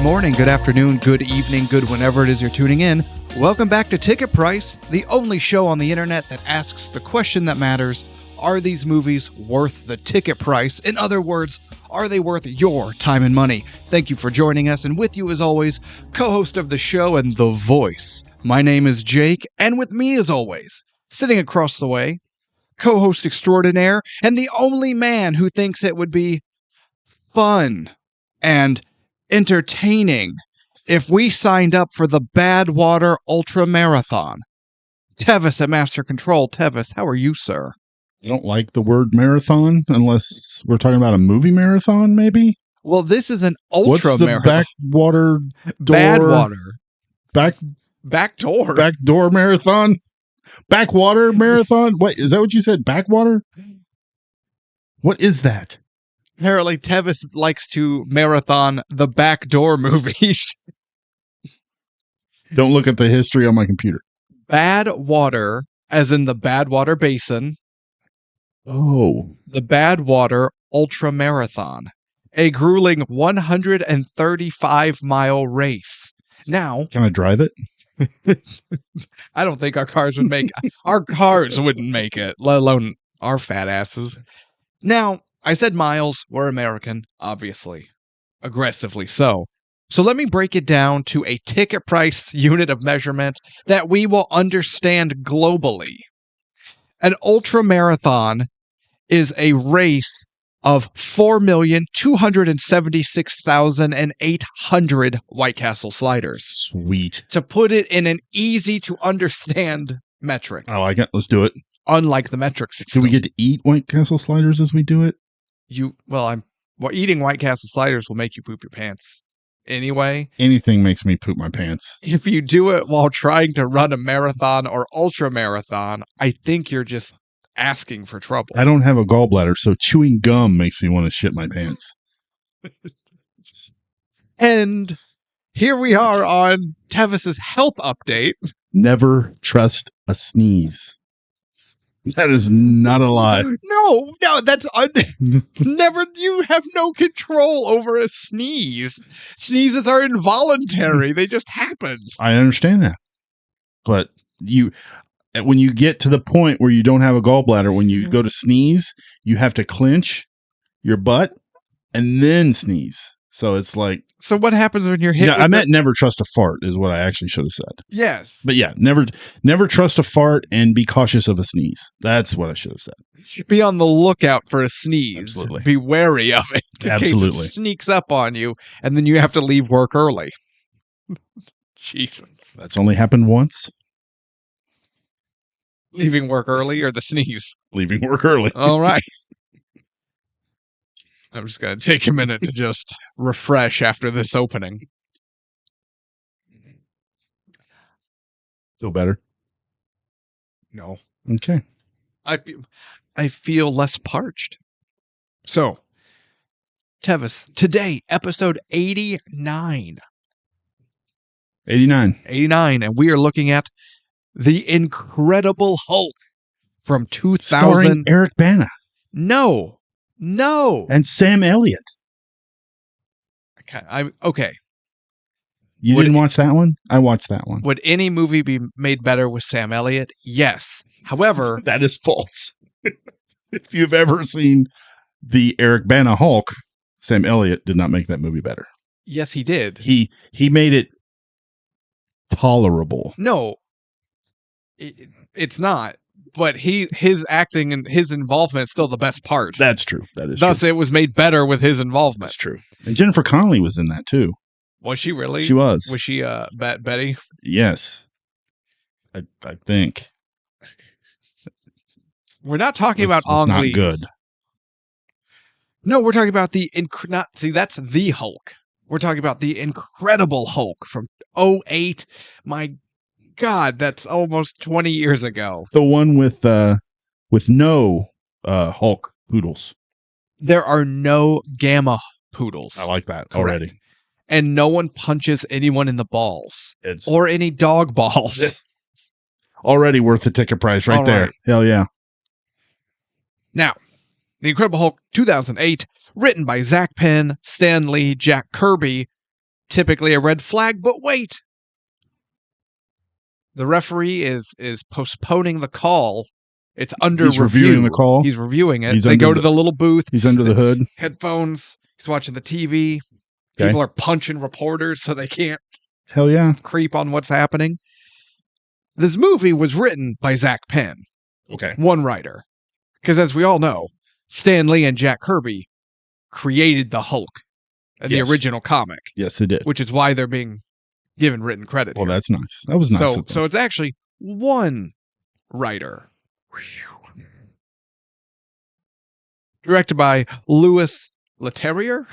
Good morning, good afternoon, good evening, good whenever it is you're tuning in. Welcome back to Ticket Price, the only show on the internet that asks the question that matters: are these movies worth the ticket price? In other words, are they worth your time and money? Thank you for joining us, and with you as always, co-host of the show and the voice. My name is Jake, and with me as always, sitting across the way, co-host extraordinaire, and the only man who thinks it would be fun and entertaining if we signed up for the Badwater Ultra Marathon. Tevis at Master Control. Tevis, how are you, sir? I don't like the word marathon unless we're talking about a movie marathon, maybe? Well, this is an ultra marathon. Backwater door? Badwater. Backdoor marathon? Backwater marathon? Wait, is that what you said? Backwater? What is that? Apparently, Tevis likes to marathon the backdoor movies. Don't look at the history on my computer. Badwater, as in the Badwater Basin. Oh. The Badwater Ultra Marathon. A grueling 135-mile race. Now, can I drive it? I don't think our cars would make our cars wouldn't make it, let alone our fat asses. Now, I said miles. We're American, obviously. Aggressively so. So let me break it down to a ticket price unit of measurement that we will understand globally. An ultra marathon is a race of 4,276,800 White Castle sliders. Sweet. To put it in an easy to understand metric. I like it. Let's do it. Unlike the metric system. Do we get to eat White Castle sliders as we do it? Eating White Castle sliders will make you poop your pants. Anyway. Anything makes me poop my pants. If you do it while trying to run a marathon or ultra marathon, I think you're just asking for trouble. I don't have a gallbladder, so chewing gum makes me want to shit my pants. And here we are on Tevis's health update. Never trust a sneeze. That is not a lie. No, that's never. You have no control over a sneeze. Sneezes are involuntary. They just happen. I understand that. But when you get to the point where you don't have a gallbladder, when you go to sneeze, you have to clench your butt and then sneeze. So it's like... So what happens when you're hit? Yeah, I meant never trust a fart is what I actually should have said. Yes. But yeah, never trust a fart and be cautious of a sneeze. That's what I should have said. Be on the lookout for a sneeze. Absolutely. Be wary of it. In Absolutely. case it sneaks up on you and then you have to leave work early. Jesus. That's only happened once. Leaving work early or the sneeze? Leaving work early. All right. I'm just going to take a minute to just refresh after this opening. Feel better? No. Okay. I feel less parched. So, Tevis, today, episode 89. 89. 89, and we are looking at The Incredible Hulk from 2000. Starring Eric Bana. No. And Sam Elliott. Okay. You didn't watch that one? I watched that one. Would any movie be made better with Sam Elliott? Yes. However... That is false. If you've ever seen the Eric Bana Hulk, Sam Elliott did not make that movie better. Yes, he did. He made it tolerable. No. It's not. But his acting and his involvement is still the best part. That's true. That is Thus, true. it was made better with his involvement. That's true. And Jennifer Connelly was in that too. Was she really? She was. Was she Betty? Yes. I think. We're not talking about Ong not Lee's. Good. No, we're talking about that's the Hulk. We're talking about the Incredible Hulk from 2008. My God, that's almost 20 years ago. The one with no Hulk poodles. There are no Gamma poodles. I like that. Correct. Already. And no one punches anyone in the balls. It's or any dog balls. Already worth the ticket price right there. Hell yeah. Now, The Incredible Hulk 2008, written by Zach Penn, Stan Lee, Jack Kirby, typically a red flag, but wait. The referee is postponing the call. It's under He's review. reviewing the call? He's reviewing it. He's They under go to the little booth. He's under the hood. Headphones. He's watching the TV. Okay. People are punching reporters so they can't Hell yeah. creep on what's happening. This movie was written by Zach Penn, Okay. one writer. Because as we all know, Stan Lee and Jack Kirby created the Hulk in the Yes. original comic, Yes, they did. which is why they're being given written credit. Well, here. that's nice. That was nice. of them. So it's actually one writer. Directed by Louis Leterrier.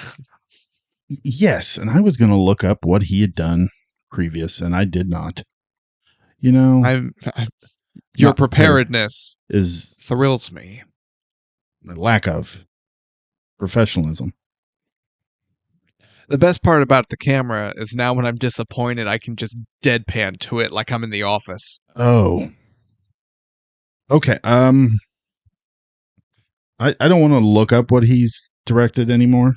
Yes, and I was going to look up what he had done previous, and I did not. You know, Your Not preparedness is thrills me. a lack of professionalism. The best part about the camera is now when I'm disappointed, I can just deadpan to it like I'm in the office. Oh. Okay. I don't want to look up what he's directed anymore.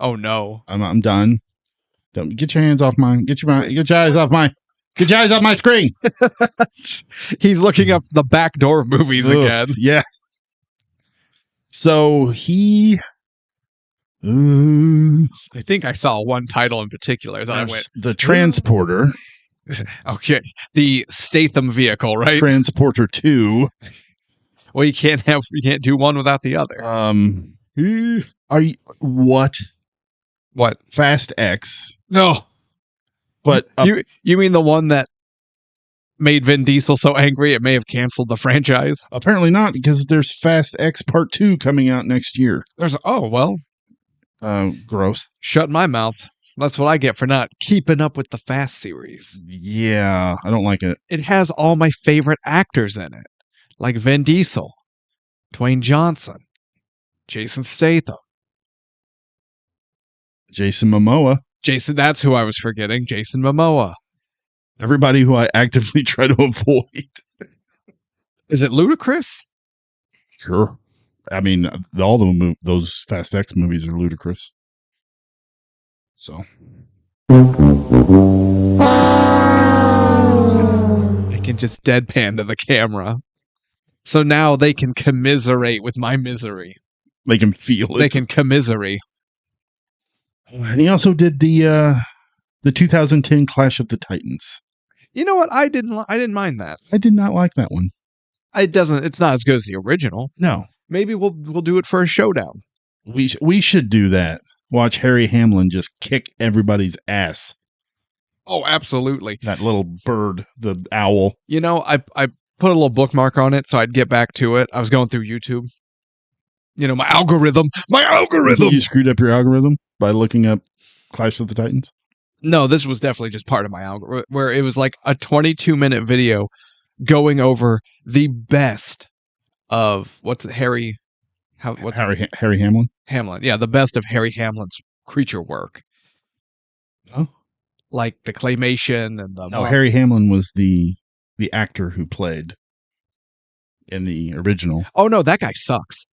Oh no. I'm done. Don't get your hands off mine. Get your eyes off my screen. He's looking up the backdoor movies Ugh, again. Yeah. So he I think I saw one title in particular that I went, the Transporter. okay, the Statham vehicle, right? Transporter 2. Well, you can't do one without the other. Are you what? What? Fast X. No. But You mean the one that made Vin Diesel so angry it may have canceled the franchise? apparently not, because there's Fast X Part 2 coming out next year. Gross. Shut my mouth. That's what I get for not keeping up with the Fast series. Yeah, I don't like it. It has all my favorite actors in it, like Vin Diesel, Dwayne Johnson, Jason Statham. Jason Momoa. That's who I was forgetting. Jason Momoa. Everybody who I actively try to avoid. Is it ludicrous? Sure. I mean, all those Fast X movies are ludicrous. So. I can just deadpan to the camera. So now they can commiserate with my misery. Make him feel it. They can commiserate. And he also did the 2010 Clash of the Titans. You know what? I didn't mind that. I did not like that one. It's not as good as the original. No. Maybe we'll do it for a showdown. We should do that. Watch Harry Hamlin just kick everybody's ass. Oh, absolutely. That little bird, the owl. You know, I put a little bookmark on it so I'd get back to it. I was going through YouTube. You know, my algorithm. You screwed up your algorithm by looking up Clash of the Titans? No, this was definitely just part of my algorithm, where it was like a 22-minute video going over the best of Harry Hamlin? Hamlin. Yeah, the best of Harry Hamlin's creature work. Oh. Like the claymation and the... No, Harry Hamlin was the actor who played in the original. Oh, no, that guy sucks.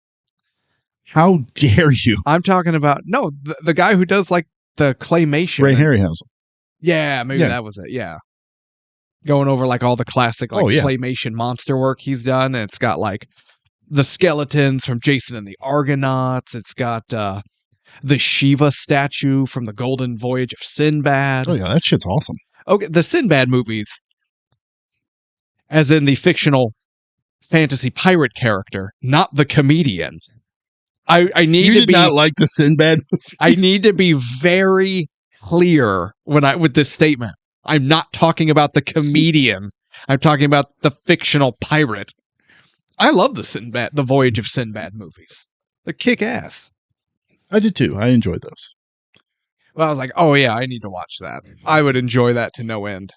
How dare you? I'm talking about... No, the guy who does like the claymation. Ray Harryhausen. Yeah, maybe that was it. Yeah. Going over like all the classic claymation monster work he's done. And it's got like the skeletons from Jason and the Argonauts. It's got the Shiva statue from the Golden Voyage of Sinbad. Oh yeah, that shit's awesome. Okay, the Sinbad movies, as in the fictional fantasy pirate character, not the comedian. I need you to be not like the Sinbad movies? I need to be very clear with this statement. I'm not talking about the comedian. I'm talking about the fictional pirate. I love the Voyage of Sinbad movies. They're kick ass. I did too. I enjoyed those. Well, I was like, oh yeah, I need to watch that. I would enjoy that to no end.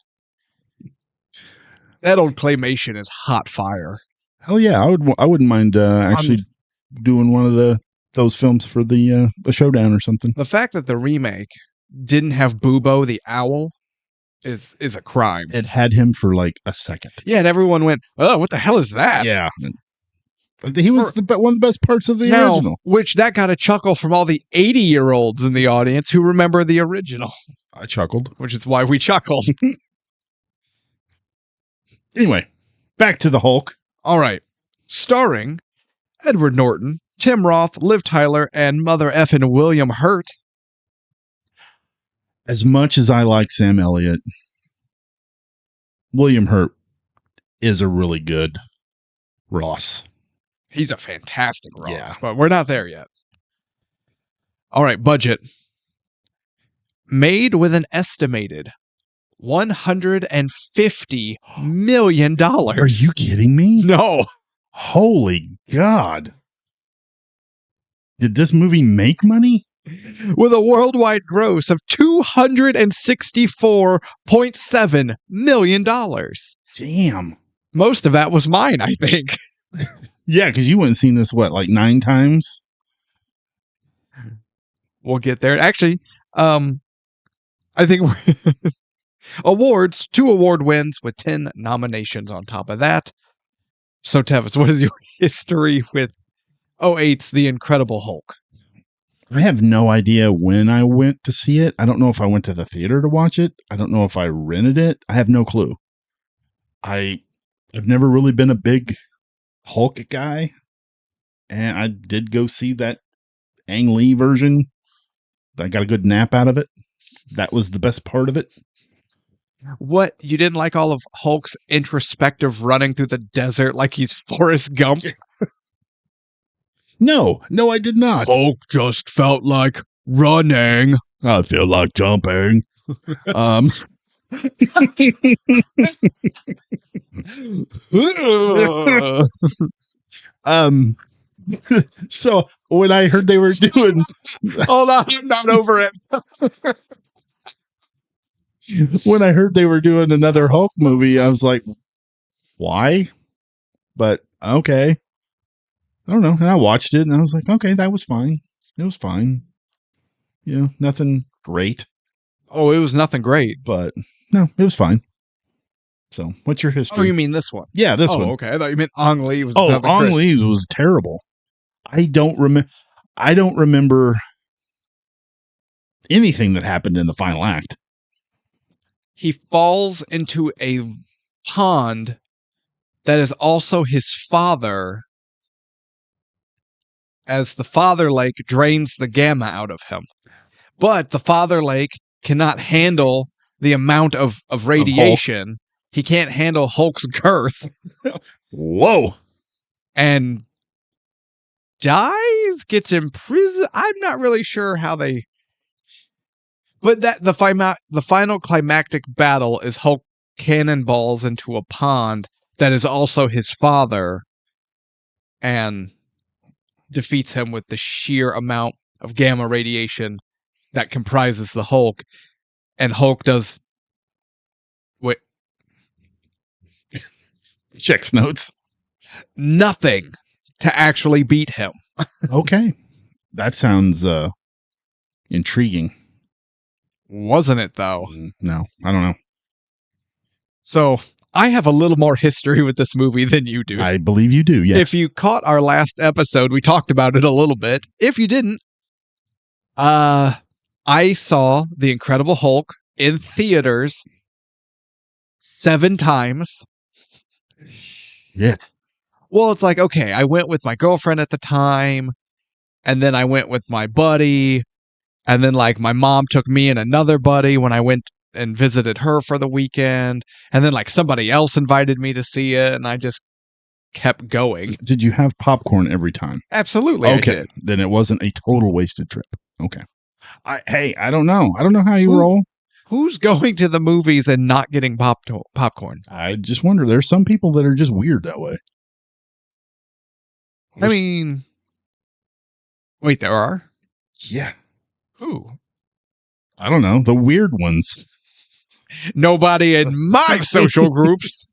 That old claymation is hot fire. Hell yeah, I wouldn't mind actually doing one of those films for the showdown or something. The fact that the remake didn't have Bubo the owl is a crime. It had him for like a second. Yeah, and everyone went, "Oh, what the hell is that?" Yeah. He was one of the best parts of the original. Which that got a chuckle from all the 80-year-olds in the audience who remember the original. I chuckled. Which is why we chuckled. Anyway, back to the Hulk. All right. Starring Edward Norton, Tim Roth, Liv Tyler, and Mother effing William Hurt. As much as I like Sam Elliott, William Hurt is a really good Ross. He's a fantastic Ross, Yeah. but we're not there yet. All right, budget. Made with an estimated $150 million. Are you kidding me? No. Holy God. Did this movie make money? With a worldwide gross of $264.7 million. Damn. Most of that was mine, I think. Yeah, because you went and seen this, what, like 9 times? We'll get there. Actually, I think awards, 2 award wins with 10 nominations on top of that. So, Tevis, what is your history with 2008's The Incredible Hulk? I have no idea when I went to see it. I don't know if I went to the theater to watch it. I don't know if I rented it. I have no clue. I've never really been a big Hulk guy. And I did go see that Ang Lee version. I got a good nap out of it. That was the best part of it. What? You didn't like all of Hulk's introspective running through the desert like he's Forrest Gump? No, I did not. Hulk just felt like running. I feel like jumping. So when I heard they were doing, hold on, I'm not over it. When I heard they were doing another Hulk movie, I was like, why? But okay. I don't know. And I watched it and I was like, okay, that was fine. It was fine. You know, nothing great. Oh, it was nothing great. But no, it was fine. So what's your history? Oh, you mean this one? Yeah, this one. Okay. I thought you meant Ang Lee was Ang Lee was terrible. I don't remember anything that happened in the final act. He falls into a pond that is also his father, as the father lake drains the gamma out of him. But the father lake cannot handle the amount of radiation. He can't handle Hulk's girth. Whoa. And dies, gets imprisoned. I'm not really sure how they... But that the final climactic battle is Hulk cannonballs into a pond that is also his father and defeats him with the sheer amount of gamma radiation that comprises the Hulk. And Hulk does... Wait. Checks notes. Nothing to actually beat him. Okay. That sounds intriguing. Wasn't it, though? No, I don't know. So, I have a little more history with this movie than you do. I believe you do, yes. If you caught our last episode, we talked about it a little bit. If you didn't, I saw The Incredible Hulk in theaters 7 times. Yet. Well, it's like, okay, I went with my girlfriend at the time, and then I went with my buddy, and then like my mom took me and another buddy when I went and visited her for the weekend, and then like somebody else invited me to see it, and I just kept going. Did you have popcorn every time? Absolutely. Okay. Then it wasn't a total wasted trip. Okay. I don't know. I don't know how you roll. Who's going to the movies and not getting popcorn? I just wonder. There's some people that are just weird that way. I mean, wait, there are? Yeah. Who? I don't know. The weird ones. Nobody in my social groups.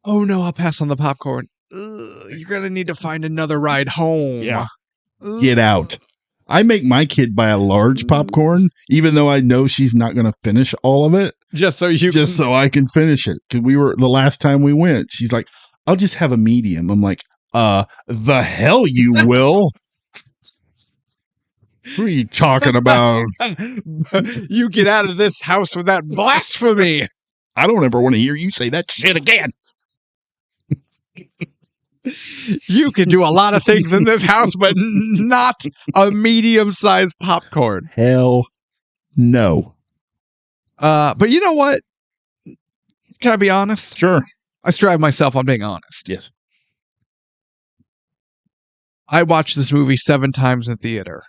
Oh no, I'll pass on the popcorn. You're going to need to find another ride home. Yeah. Get out. I make my kid buy a large popcorn, even though I know she's not going to finish all of it. Just so I can finish it. Because the last time we went, she's like, I'll just have a medium. I'm like, The hell you will. Who are you talking about? You get out of this house with that blasphemy. I don't ever want to hear you say that shit again. You can do a lot of things in this house, but not a medium-sized popcorn. Hell no. But you know what? Can I be honest? Sure. I strive myself on being honest. Yes. I watched this movie 7 times in theater,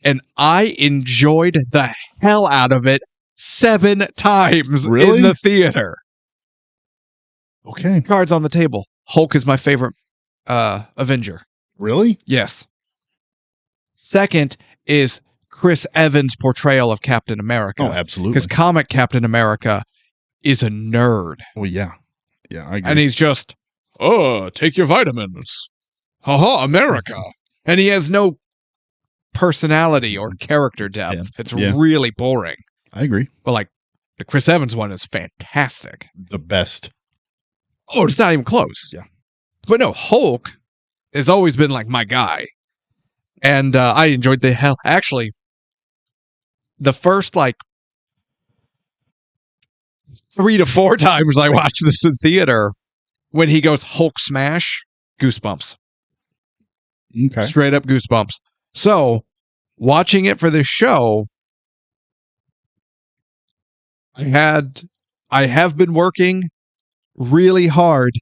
and I enjoyed the hell out of it 7 times Really? in the theater. Okay. Cards on the table. Hulk is my favorite Avenger. Really? Yes. Second is Chris Evans' portrayal of Captain America. Oh, absolutely. Because comic Captain America is a nerd. Well, yeah. Yeah, I agree. And he's just, take your vitamins. Haha, America. And he has no personality or character depth. Yeah. It's Yeah. really boring. I agree. But like, the Chris Evans one is fantastic. The best. Oh, it's not even close. Yeah. But no, Hulk has always been like my guy. And I enjoyed the hell. Actually, the first like 3 to 4 times I watched this in theater, when he goes Hulk smash, goosebumps. Okay. Straight up goosebumps. So, watching it for this show, I have been working really hard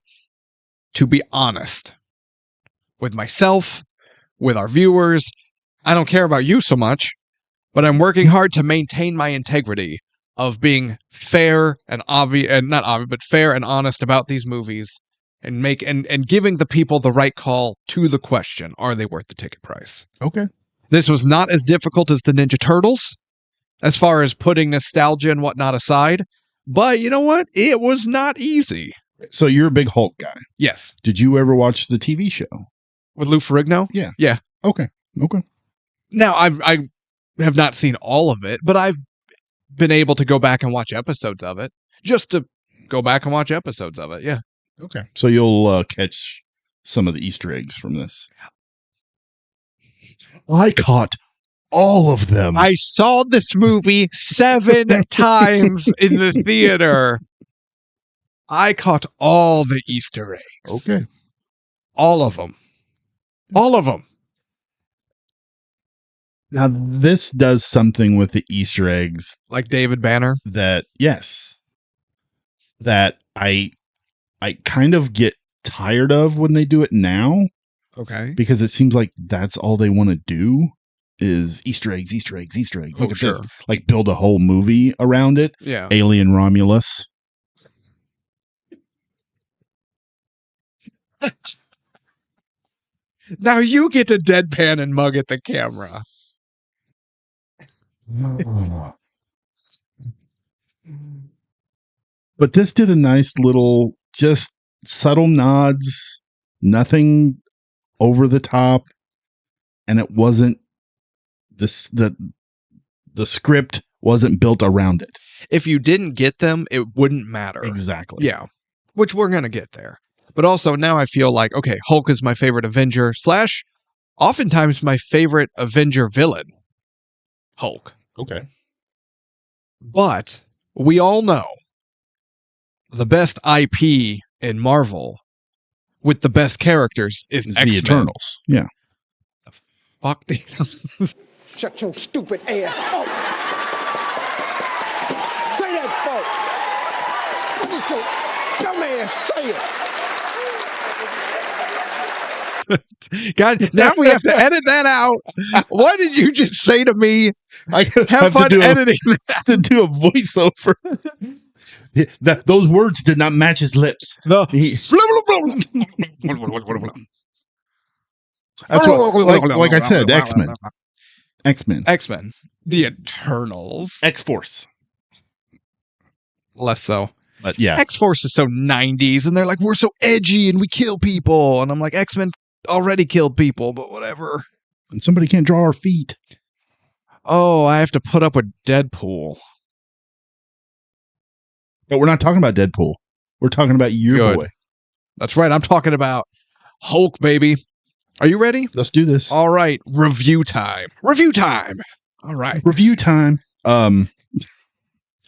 to be honest with myself, with our viewers. I don't care about you so much, but I'm working hard to maintain my integrity of being fair and fair and honest about these movies, and and giving the people the right call to the question, are they worth the ticket price? Okay. This was not as difficult as the Ninja Turtles, as far as putting nostalgia and whatnot aside, but you know what? It was not easy. So you're a big Hulk guy. Yes. Did you ever watch the TV show? With Lou Ferrigno? Yeah. Yeah. Okay. Okay. Now, I have not seen all of it, but I've been able to go back and watch episodes of it. Just to go back and watch episodes of it, yeah. Okay. So you'll catch some of the Easter eggs from this. I caught all of them. I saw this movie 7 times in the theater. I caught all the Easter eggs. Okay. All of them. All of them. Now, this does something with the Easter eggs Like David Banner. that I kind of get tired of when they do it now, Okay. because it seems like that's all they want to do is Easter eggs, Easter eggs, Easter eggs. Look Oh, at sure. this. Like build a whole movie around it. Yeah. Alien Romulus. Now you get to deadpan and mug at the camera. But this did a nice little, just subtle nods, nothing over the top, and it wasn't the script wasn't built around it. If you didn't get them, it wouldn't matter. Exactly. Yeah. Which we're going to get there. But also now I feel like, okay, Hulk is my favorite Avenger / oftentimes my favorite Avenger villain. Hulk. Okay. But we all know the best IP in Marvel with the best characters is It's X-Men. the Eternals. Yeah. Fuck the Shut your stupid ass up. Say that, folks. What did your dumb ass say it? God, now we have to edit that out. What did you just say to me? I Have fun editing have to do a voiceover. Those words did not match his lips. the That's what, like I said, X-Men. X-Men. The Eternals. X-Force. Less so. But yeah. X-Force is so 90s, and they're like, we're so edgy and we kill people. And I'm like, X-Men already killed people, but whatever. And somebody can't draw our feet. Oh, I have to put up with Deadpool. But we're not talking about Deadpool. We're talking about your Good. boy. That's right. I'm talking about Hulk, baby. Are you ready? Let's do this. All right. Review time. Review time. All right. Review time.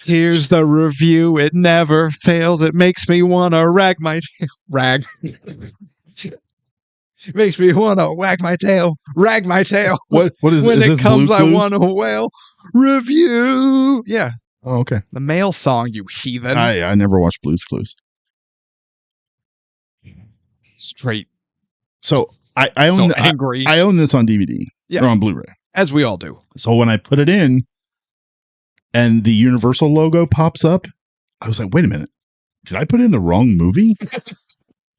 Here's the review. It never fails. It makes me want to rag my rag. It makes me want to wag my tail, rag my tail. What is when is it this comes? Blue I Clues? want to wail. Review. Yeah, Oh, okay. the male song, you heathen. I never watched Blue's Clues. Straight. So I own So angry. I own this on DVD Yeah. or on Blu-ray. As we all do. So when I put it in and the Universal logo pops up, I was like, wait a minute. Did I put in the wrong movie?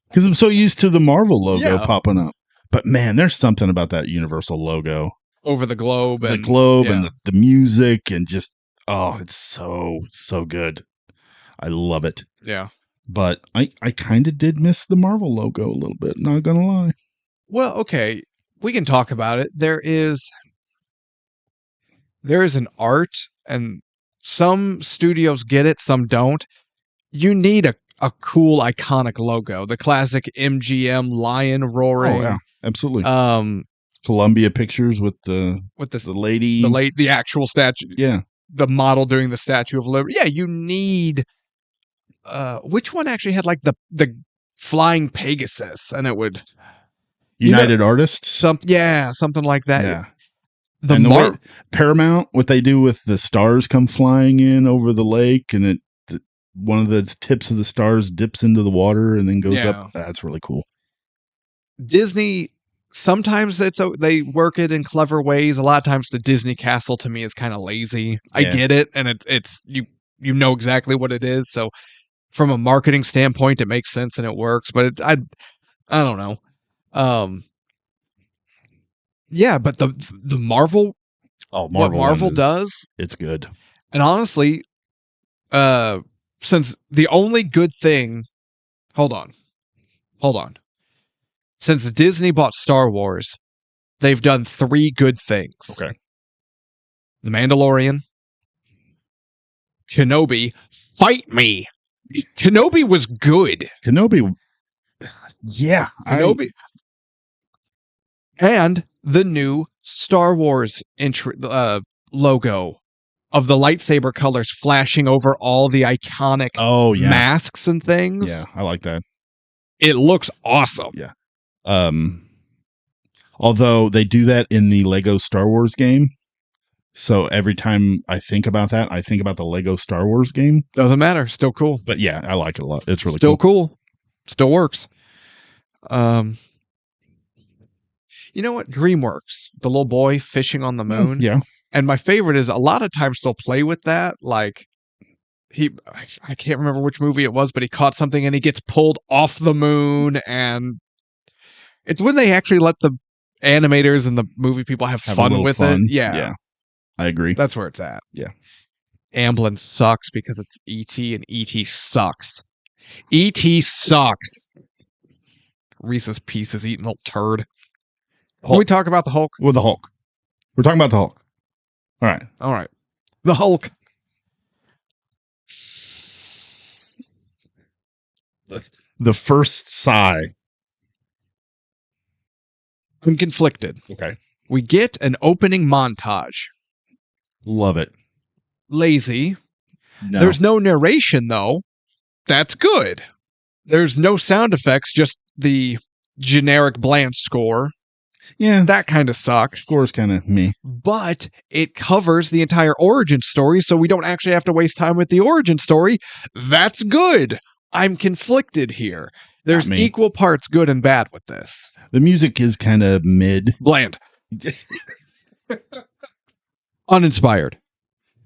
Because I'm so used to the Marvel logo Yeah. popping up. But man, there's something about that Universal logo. Over the globe. The And, globe yeah. and the music and just, oh, it's so good. I love it. Yeah. But I kind of did miss the Marvel logo a little bit, not going to lie. Well, okay. We can talk about it. There is an art, and some studios get it, some don't. You need a cool, iconic logo. The classic MGM lion roaring. Oh, yeah, absolutely. Um, Columbia Pictures with the lady. the actual statue. Yeah. The model doing the Statue of Liberty. Yeah, you need. Which one actually had like the flying Pegasus, and it would United Artists. something like that. Yeah. The and the way Paramount, what they do with the stars come flying in over the lake, and one of the tips of the stars dips into the water and then goes up. That's really cool. Disney, sometimes they work it in clever ways. A lot of times the Disney castle to me is kind of lazy. I get it, and it's you know exactly what it is. So from a marketing standpoint, it makes sense and it works. But I don't know. Yeah, but the Marvel, what Marvel does, it's good. And honestly, since the only good thing, hold on. Since Disney bought Star Wars, they've done 3 good things. Okay. The Mandalorian, Kenobi, fight me. Kenobi was good. Yeah. Kenobi. And the new Star Wars logo of the lightsaber colors flashing over all the iconic masks and things. Yeah, I like that. It looks awesome. Yeah. Although they do that in the Lego Star Wars game. So every time I think about that, I think about the Lego Star Wars game. Doesn't matter. Still cool. But yeah, I like it a lot. It's really still cool. Still works. You know what? DreamWorks, the little boy fishing on the moon. Yeah. And my favorite is a lot of times they'll play with that. Like I can't remember which movie it was, but he caught something and he gets pulled off the moon. And it's when they actually let the animators and the movie people have fun with it. Yeah. I agree. That's where it's at. Yeah. Amblin sucks because it's E.T. and E.T. sucks. E.T. sucks. Reese's Pieces eating little turd. Can we talk about the Hulk? With the Hulk. We're talking about the Hulk. All right. The Hulk. The first sigh. I'm conflicted. Okay. We get an opening montage. Love it. Lazy. No. There's no narration, though. That's good. There's no sound effects, just the generic bland score. Yeah. That kind of sucks. Score's kind of me. But it covers the entire origin story, so we don't actually have to waste time with the origin story. That's good. I'm conflicted here. There's equal parts good and bad with this. The music is kind of mid. Bland. Uninspired.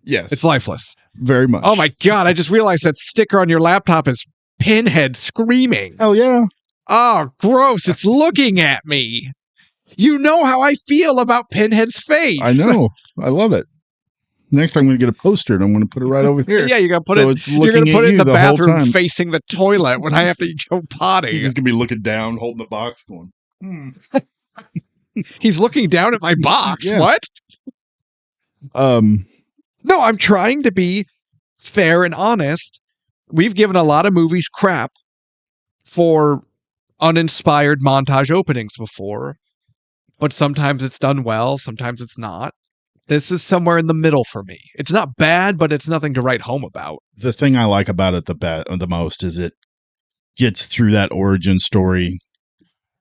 Yes. It's lifeless. Very much. Oh my God, I just realized that sticker on your laptop is Pinhead screaming. Hell yeah. Oh, gross. It's looking at me. You know how I feel about Pinhead's face. I know. I love it. Next time I'm going to get a poster and I'm going to put it right over here. Yeah, you're going to put you're going to put it in the bathroom facing the toilet when I have to go potty. He's just going to be looking down, holding the box, going, He's looking down at my box. Yeah. What? No, I'm trying to be fair and honest. We've given a lot of movies crap for uninspired montage openings before, but sometimes it's done well, sometimes it's not. This is somewhere in the middle for me. It's not bad, but it's nothing to write home about. The thing I like about it the most is it gets through that origin story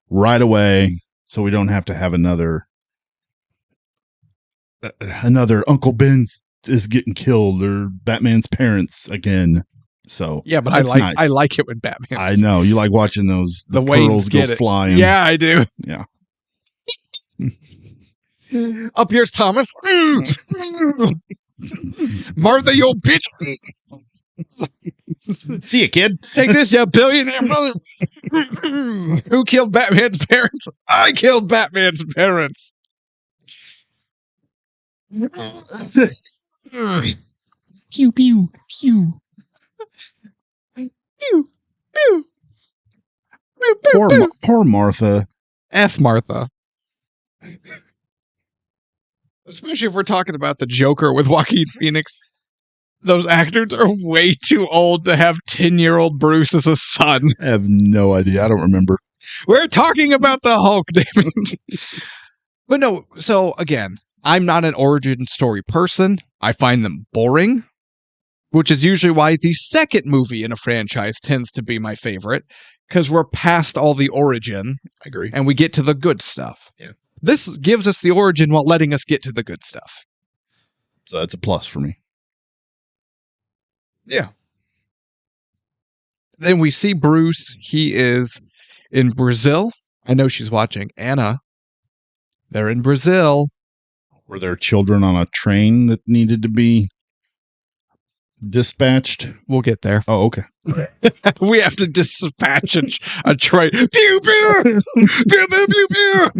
right away, so we don't have to have another Uncle Ben is getting killed or Batman's parents again. So yeah, but that's nice. I like it when Batman. I know you like watching those the pearls go flying. Yeah, I do. Yeah. Up here's Thomas. Martha, you old bitch. See ya, kid. Take this, you billionaire mother. Who killed Batman's parents? I killed Batman's parents. Pew, pew, pew. Pew, pew. Pew, pew, pew. Poor Martha. F Martha. Especially if we're talking about the Joker with Joaquin Phoenix. Those actors are way too old to have 10-year-old Bruce as a son. I have no idea. I don't remember. We're talking about the Hulk, damn it. But no, so again, I'm not an origin story person. I find them boring, which is usually why the second movie in a franchise tends to be my favorite, because we're past all the origin. I agree. And we get to the good stuff. Yeah. This gives us the origin while letting us get to the good stuff. So that's a plus for me. Yeah. Then we see Bruce. He is in Brazil. I know she's watching. Anna. They're in Brazil. Were there children on a train that needed to be dispatched? We'll get there. Oh, okay. We have to dispatch a train. Pew, pew! Pew, pew, pew, pew!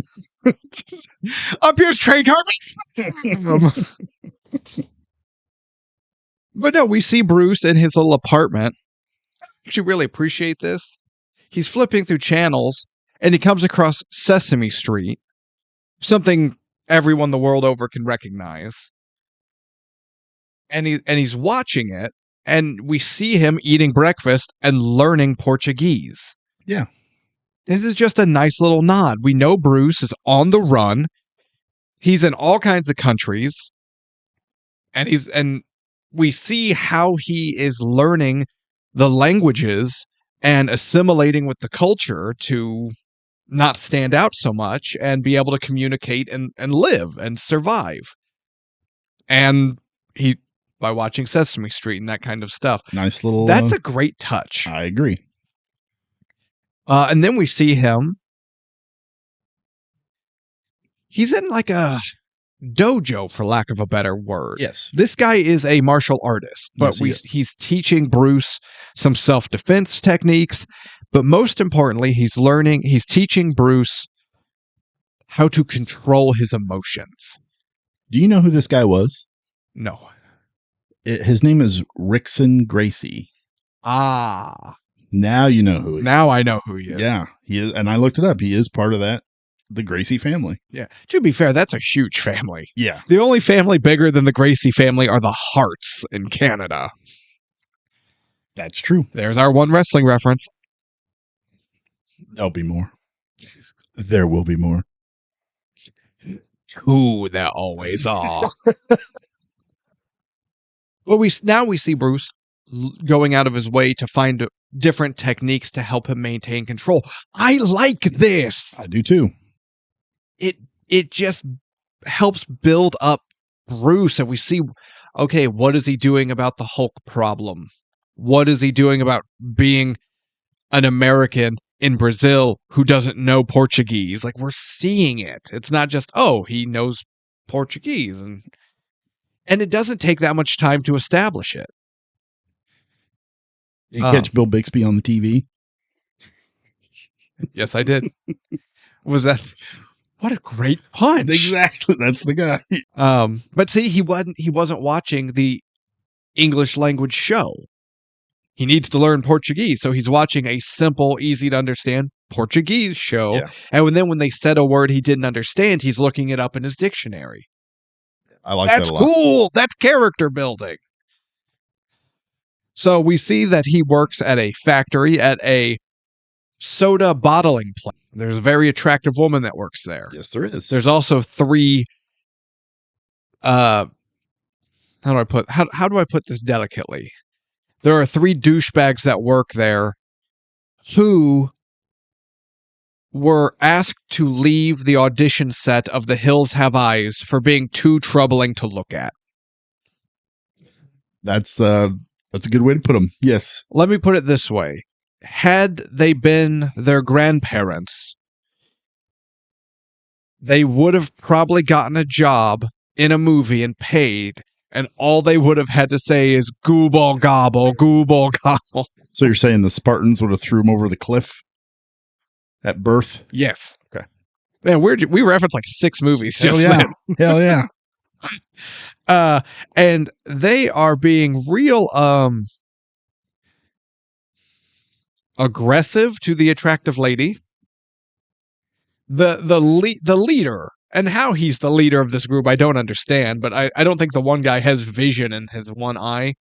Up here's train car. But no, we see Bruce in his little apartment. I actually really appreciate this. He's flipping through channels, and he comes across Sesame Street, something everyone the world over can recognize. And he's watching it, and we see him eating breakfast and learning Portuguese. Yeah. This is just a nice little nod. We know Bruce is on the run. He's in all kinds of countries. And we see how he is learning the languages and assimilating with the culture to not stand out so much and be able to communicate and live and survive. And he, by watching Sesame Street and that kind of stuff. Nice little... That's a great touch. I agree. And then we see him. He's in like a dojo, for lack of a better word. Yes. This guy is a martial artist, but Yes, he's teaching Bruce some self-defense techniques. But most importantly, he's teaching Bruce how to control his emotions. Do you know who this guy was? No. His name is Rickson Gracie. Ah. Now you know who he is. Now I know who he is. Yeah, he is. And I looked it up. He is part of the Gracie family. Yeah. To be fair, that's a huge family. Yeah. The only family bigger than the Gracie family are the Harts in Canada. That's true. There's our one wrestling reference. There'll be more. There will be more. Who there always are. Well, we see Bruce going out of his way to find different techniques to help him maintain control. I like this. I do too. It just helps build up Bruce, and we see, okay, what is he doing about the Hulk problem? What is he doing about being an American in Brazil who doesn't know Portuguese? Like, we're seeing it. It's not just, oh, he knows Portuguese, and it doesn't take that much time to establish it. You catch Bill Bixby on the TV? Yes, I did. Was that... What a great punch. Exactly. That's the guy. But see, he wasn't watching the English language show. He needs to learn Portuguese, so he's watching a simple, easy to understand Portuguese show. Yeah. And then when they said a word he didn't understand, he's looking it up in his dictionary. I like that a lot. That's cool. That's character building. So we see that he works at a factory, at a soda bottling plant. There's a very attractive woman that works there. Yes, there is. There's also 3 how do I put this delicately? There are 3 douchebags that work there who were asked to leave the audition set of The Hills Have Eyes for being too troubling to look at. That's a good way to put them. Yes. Let me put it this way. Had they been their grandparents, they would have probably gotten a job in a movie and paid, and all they would have had to say is "Gooble gobble, gooble gobble." So you're saying the Spartans would have threw him over the cliff at birth? Yes. Okay. Man, we referenced like 6 movies just Hell yeah. then. Hell yeah. And they are being real aggressive to the attractive lady. The leader, and how he's the leader of this group, I don't understand, but I don't think the one guy has vision in his one eye,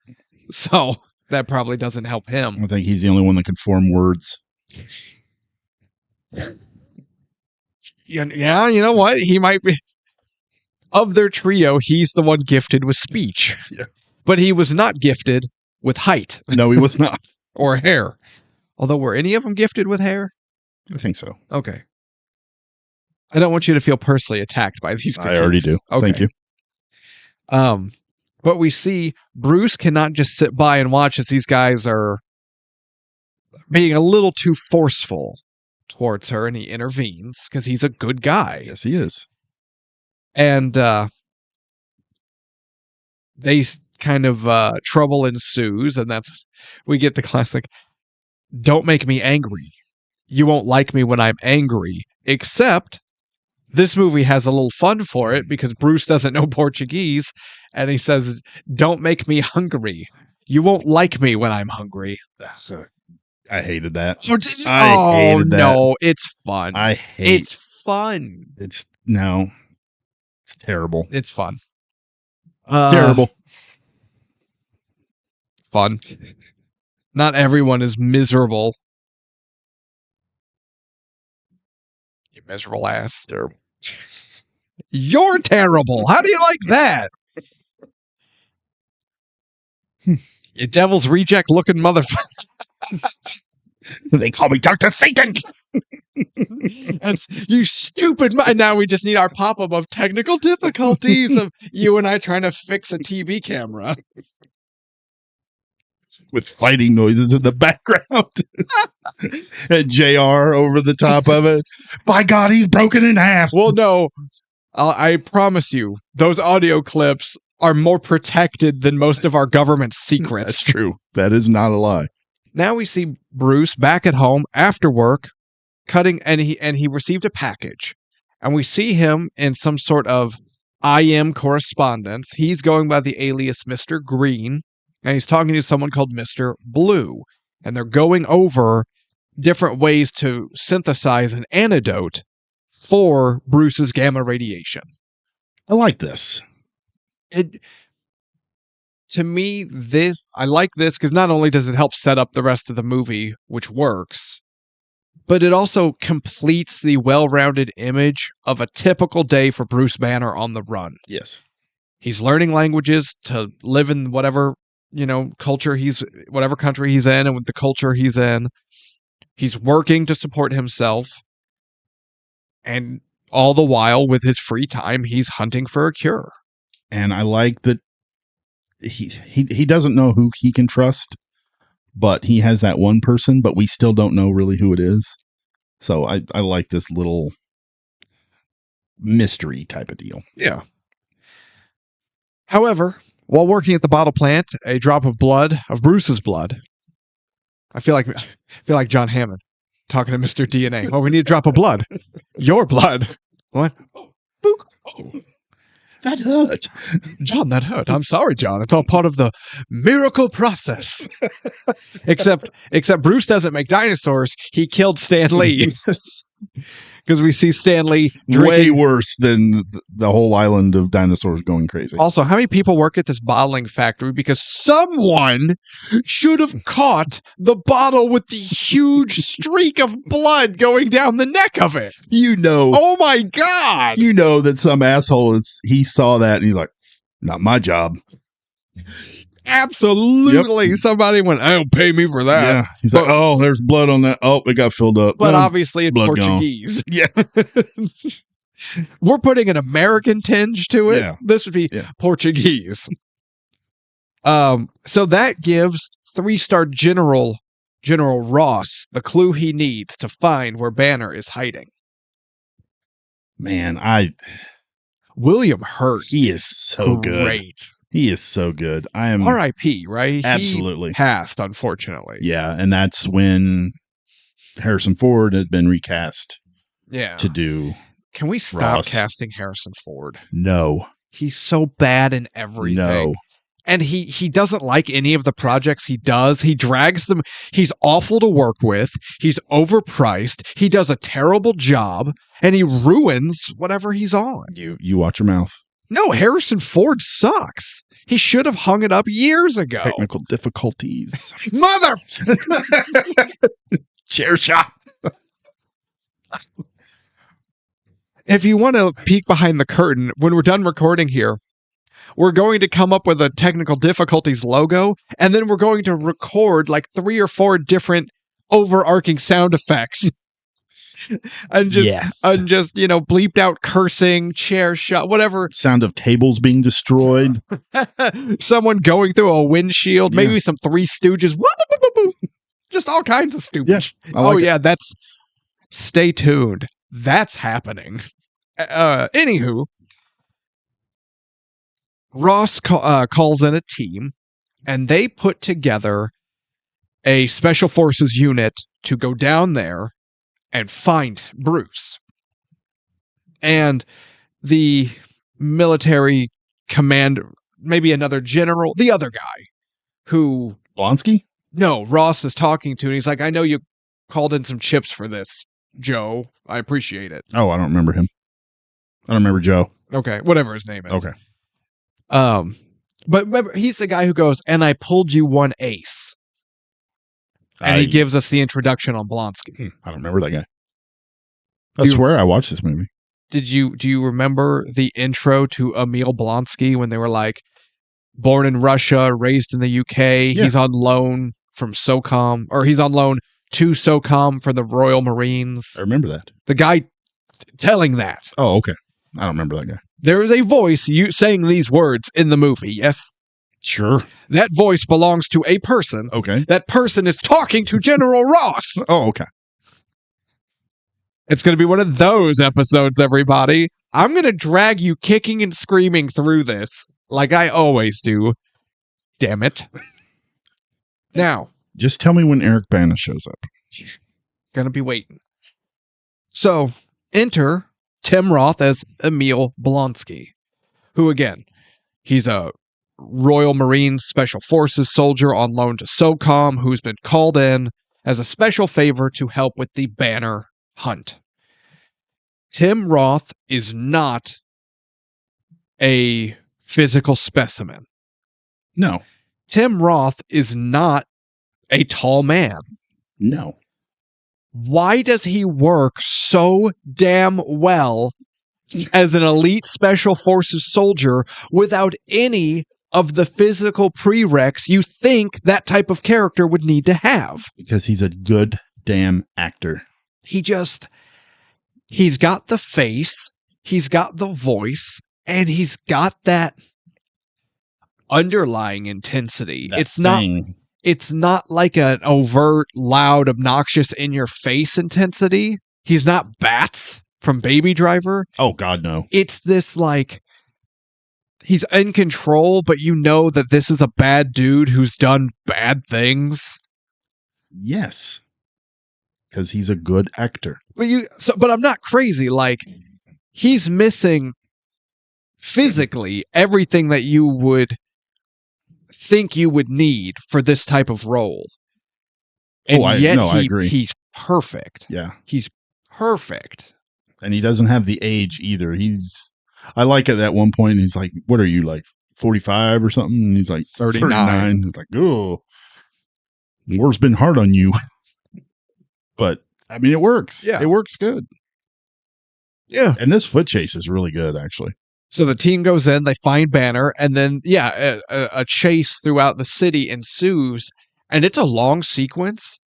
so that probably doesn't help him. I think he's the only one that can form words. Yeah, you know what? He might be. Of their trio, he's the one gifted with speech. Yeah. But he was not gifted with height. No, he was not. Or hair. Although, were any of them gifted with hair? I think so. Okay. I don't want you to feel personally attacked by these critiques. I already do. Okay. Thank you. But we see Bruce cannot just sit by and watch as these guys are being a little too forceful towards her, and he intervenes because he's a good guy. Yes, he is. And they kind of trouble ensues, and we get the classic, "Don't make me angry. You won't like me when I'm angry." Except this movie has a little fun for it because Bruce doesn't know Portuguese, and he says, "Don't make me hungry. You won't like me when I'm hungry." I hated that. Oh, hated that. No, it's fun. It's fun. It's terrible. It's fun. Terrible. Fun. Not everyone is miserable. You miserable ass. Terrible. You're terrible. How do you like that? You devil's reject looking motherfucker. They call me Dr. Satan. That's you stupid. And now we just need our pop-up of technical difficulties of you and I trying to fix a TV camera. With fighting noises in the background. And JR over the top of it. By God, he's broken in half. Well, no, I promise you, those audio clips are more protected than most of our government secrets. That's true. That is not a lie. Now we see Bruce back at home after work, cutting, and he received a package. And we see him in some sort of IM correspondence. He's going by the alias Mr. Green, and he's talking to someone called Mr. Blue. And they're going over different ways to synthesize an antidote for Bruce's gamma radiation. I like this. To me, I like this because not only does it help set up the rest of the movie, which works, but it also completes the well-rounded image of a typical day for Bruce Banner on the run. Yes. He's learning languages to live in whatever, whatever country he's in and with the culture he's in. He's working to support himself. And all the while, with his free time, he's hunting for a cure. And I like that he doesn't know who he can trust, but he has that one person, but we still don't know really who it is. So I like this little mystery type of deal. Yeah. However, while working at the bottle plant, a drop of blood, of Bruce's blood, I feel like John Hammond talking to Mr. DNA. Oh, we need a drop of blood. Your blood. What? Oh, book. Oh. That hurt. John, that hurt. I'm sorry, John. It's all part of the miracle process. Except Bruce doesn't make dinosaurs. He killed Stan Lee. because we see Stanley Way drinking. worse than the whole island of dinosaurs going crazy. Also, how many people work at this bottling factory? Because someone should have caught the bottle with the huge streak of blood going down the neck of it. Oh my God. You know that some asshole he saw that and he's like, not my job. Absolutely. Yep. Somebody went, "I don't pay me for that." Yeah. He's like, "Oh, there's blood on that. Oh, it got filled up." But obviously it's Portuguese. Yeah. We're putting an American tinge to it. Yeah. This would be Portuguese. So that gives 3-star General Ross the clue he needs to find where Banner is hiding. Man, William Hurt. He is so great. Good. He is so good. I am R.I.P. Right? Absolutely. He passed, unfortunately. Yeah, and that's when Harrison Ford had been recast. Yeah. To do. Can we stop Ross. casting Harrison Ford? No. He's so bad in everything. No. And he doesn't like any of the projects he does. He drags them. He's awful to work with. He's overpriced. He does a terrible job, and he ruins whatever he's on. You watch your mouth. No, Harrison Ford sucks. He should have hung it up years ago. Technical difficulties. Mother! Chair shot. If you want to peek behind the curtain, when we're done recording here, we're going to come up with a technical difficulties logo, and then we're going to record like 3 or 4 different overarching sound effects. And just bleeped out cursing, chair shot, whatever. Sound of tables being destroyed. Someone going through a windshield, maybe some Three Stooges. Just all kinds of stupid. Yeah, that's. Stay tuned. That's happening. Anywho, Ross calls in a team, and they put together a special forces unit to go down there and find Bruce. And the military commander, maybe another general, the other guy who... Blonsky? No, Ross is talking to, and he's like, "I know you called in some chips for this, Joe. I appreciate it." Oh, I don't remember him. I don't remember Joe. Okay, whatever his name is. Okay. But remember, he's the guy who goes, "And I pulled you one ace." And he gives us the introduction on Blonsky. I don't remember that guy. I swear I watched this movie. Do you remember the intro to Emil Blonsky when they were like, born in Russia, raised in the UK, he's on loan from SOCOM, or he's on loan to SOCOM for the Royal Marines? I remember that. The guy telling that. Oh, okay. I don't remember that guy. There is a voice saying these words in the movie, yes? Sure. That voice belongs to a person. Okay. That person is talking to General Ross. Oh, okay. It's going to be one of those episodes, everybody. I'm going to drag you kicking and screaming through this, like I always do. Damn it. Now. Just tell me when Eric Bana shows up. Gonna be waiting. So, enter Tim Roth as Emil Blonsky, who, again, he's a Royal Marines Special Forces soldier on loan to SOCOM who's been called in as a special favor to help with the Banner hunt. Tim Roth is not a physical specimen. No. Tim Roth is not a tall man. No. Why does he work so damn well as an elite special forces soldier without any of the physical prereqs you think that type of character would need to have? Because he's a good damn actor. He's got the face, he's got the voice, and he's got that underlying intensity. It's not like an overt, loud, obnoxious, in-your-face intensity. He's not Bats from Baby Driver. Oh, God, no. It's this, like, he's in control, but you know that this is a bad dude who's done bad things. Yes. Because he's a good actor. But I'm not crazy. Like, he's missing physically everything that you would think you would need for this type of role. And I agree. He's perfect. Yeah. He's perfect. And he doesn't have the age either. I like it at one point. He's like, what are you, like 45 or something? And he's like 39. It's like, oh, war's been hard on you. But I mean, it works. Yeah. It works good. Yeah. And this foot chase is really good, actually. So the team goes in, they find Banner, and then, a chase throughout the city ensues, and it's a long sequence,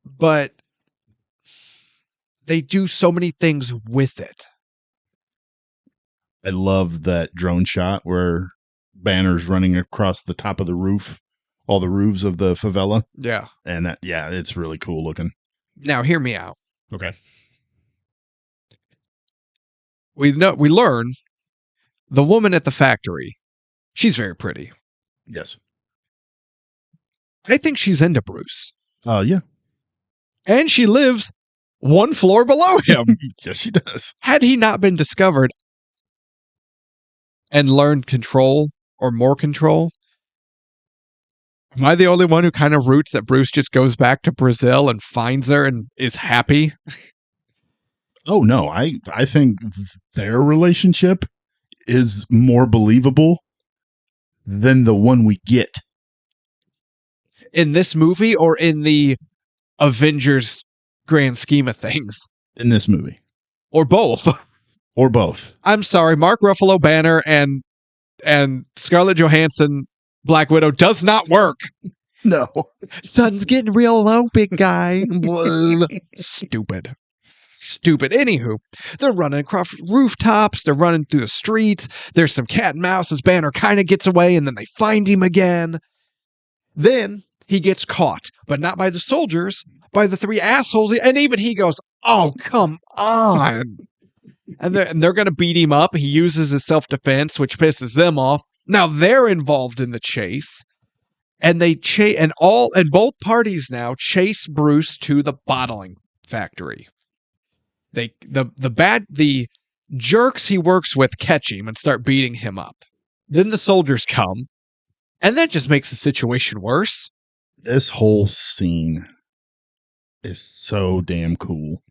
but they do so many things with it. I love that drone shot where Banner's running across the top of the roof, all the roofs of the favela. Yeah. And it's really cool looking. Now, hear me out. Okay. We learn the woman at the factory, she's very pretty. Yes. I think she's into Bruce. Yeah. And she lives one floor below him. Yes, she does. Had he not been discovered and learned control or more control, am I the only one who kind of roots that Bruce just goes back to Brazil and finds her and is happy? Oh, no. I think their relationship is more believable than the one we get. In this movie or in the Avengers grand scheme of things? In this movie. Or both. Or both. I'm sorry, Mark Ruffalo Banner and Scarlett Johansson Black Widow does not work. No. Sun's getting real low, big guy. Stupid. Anywho, they're running across rooftops. They're running through the streets. There's some cat and mouse as Banner kind of gets away, and then they find him again. Then he gets caught, but not by the soldiers, by the three assholes. And even he goes, oh, come on. And they're going to beat him up. He uses his self-defense, which pisses them off. Now they're involved in the chase. And they and both parties now chase Bruce to the bottling factory. The jerks he works with catch him and start beating him up. Then the soldiers come, and that just makes the situation worse. This whole scene is so damn cool.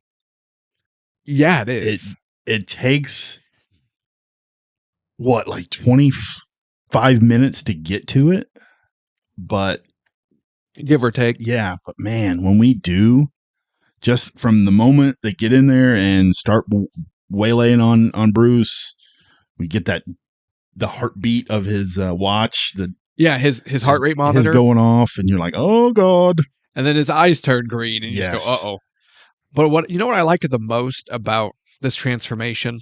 Yeah, it is. It takes like 25 minutes to get to it, but give or take. Yeah, but man, when we do, just from the moment they get in there and start waylaying on Bruce, we get the heartbeat of his watch. His heart rate monitor is going off, and you're like, oh god! And then his eyes turn green, and you just go, uh oh. But what I like the most about this transformation?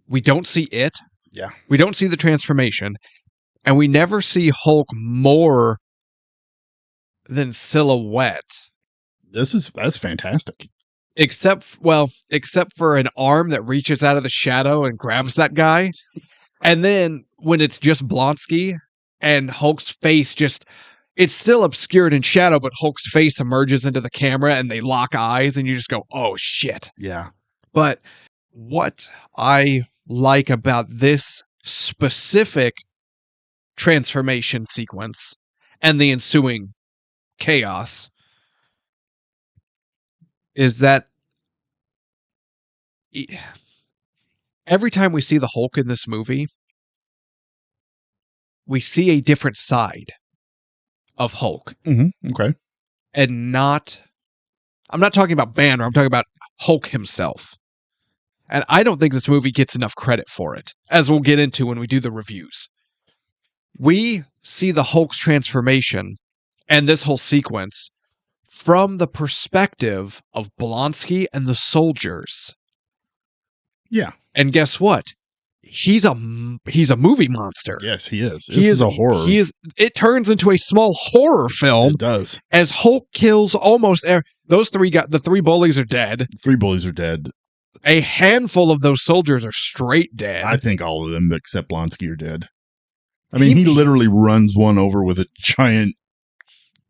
We don't see it. Yeah, we don't see the transformation, and we never see Hulk more than silhouette. That's fantastic. Except for an arm that reaches out of the shadow and grabs that guy. And then when it's just Blonsky and Hulk's face it's still obscured in shadow, but Hulk's face emerges into the camera and they lock eyes and you just go, oh shit. Yeah. But what I like about this specific transformation sequence and the ensuing chaos is that every time we see the Hulk in this movie, we see a different side of Hulk. Mm-hmm. Okay. And I'm not talking about Banner, I'm talking about Hulk himself. And I don't think this movie gets enough credit for it, as we'll get into when we do the reviews. We see the Hulk's transformation and this whole sequence from the perspective of Blonsky and the soldiers. Yeah. And guess what? He's a movie monster. Yes, he is. This is a horror. It turns into a small horror film. It does. As Hulk kills almost those the three bullies are dead. 3 bullies are dead. A handful of those soldiers are straight dead. I think all of them except Blonsky are dead. I mean, he literally runs one over with a giant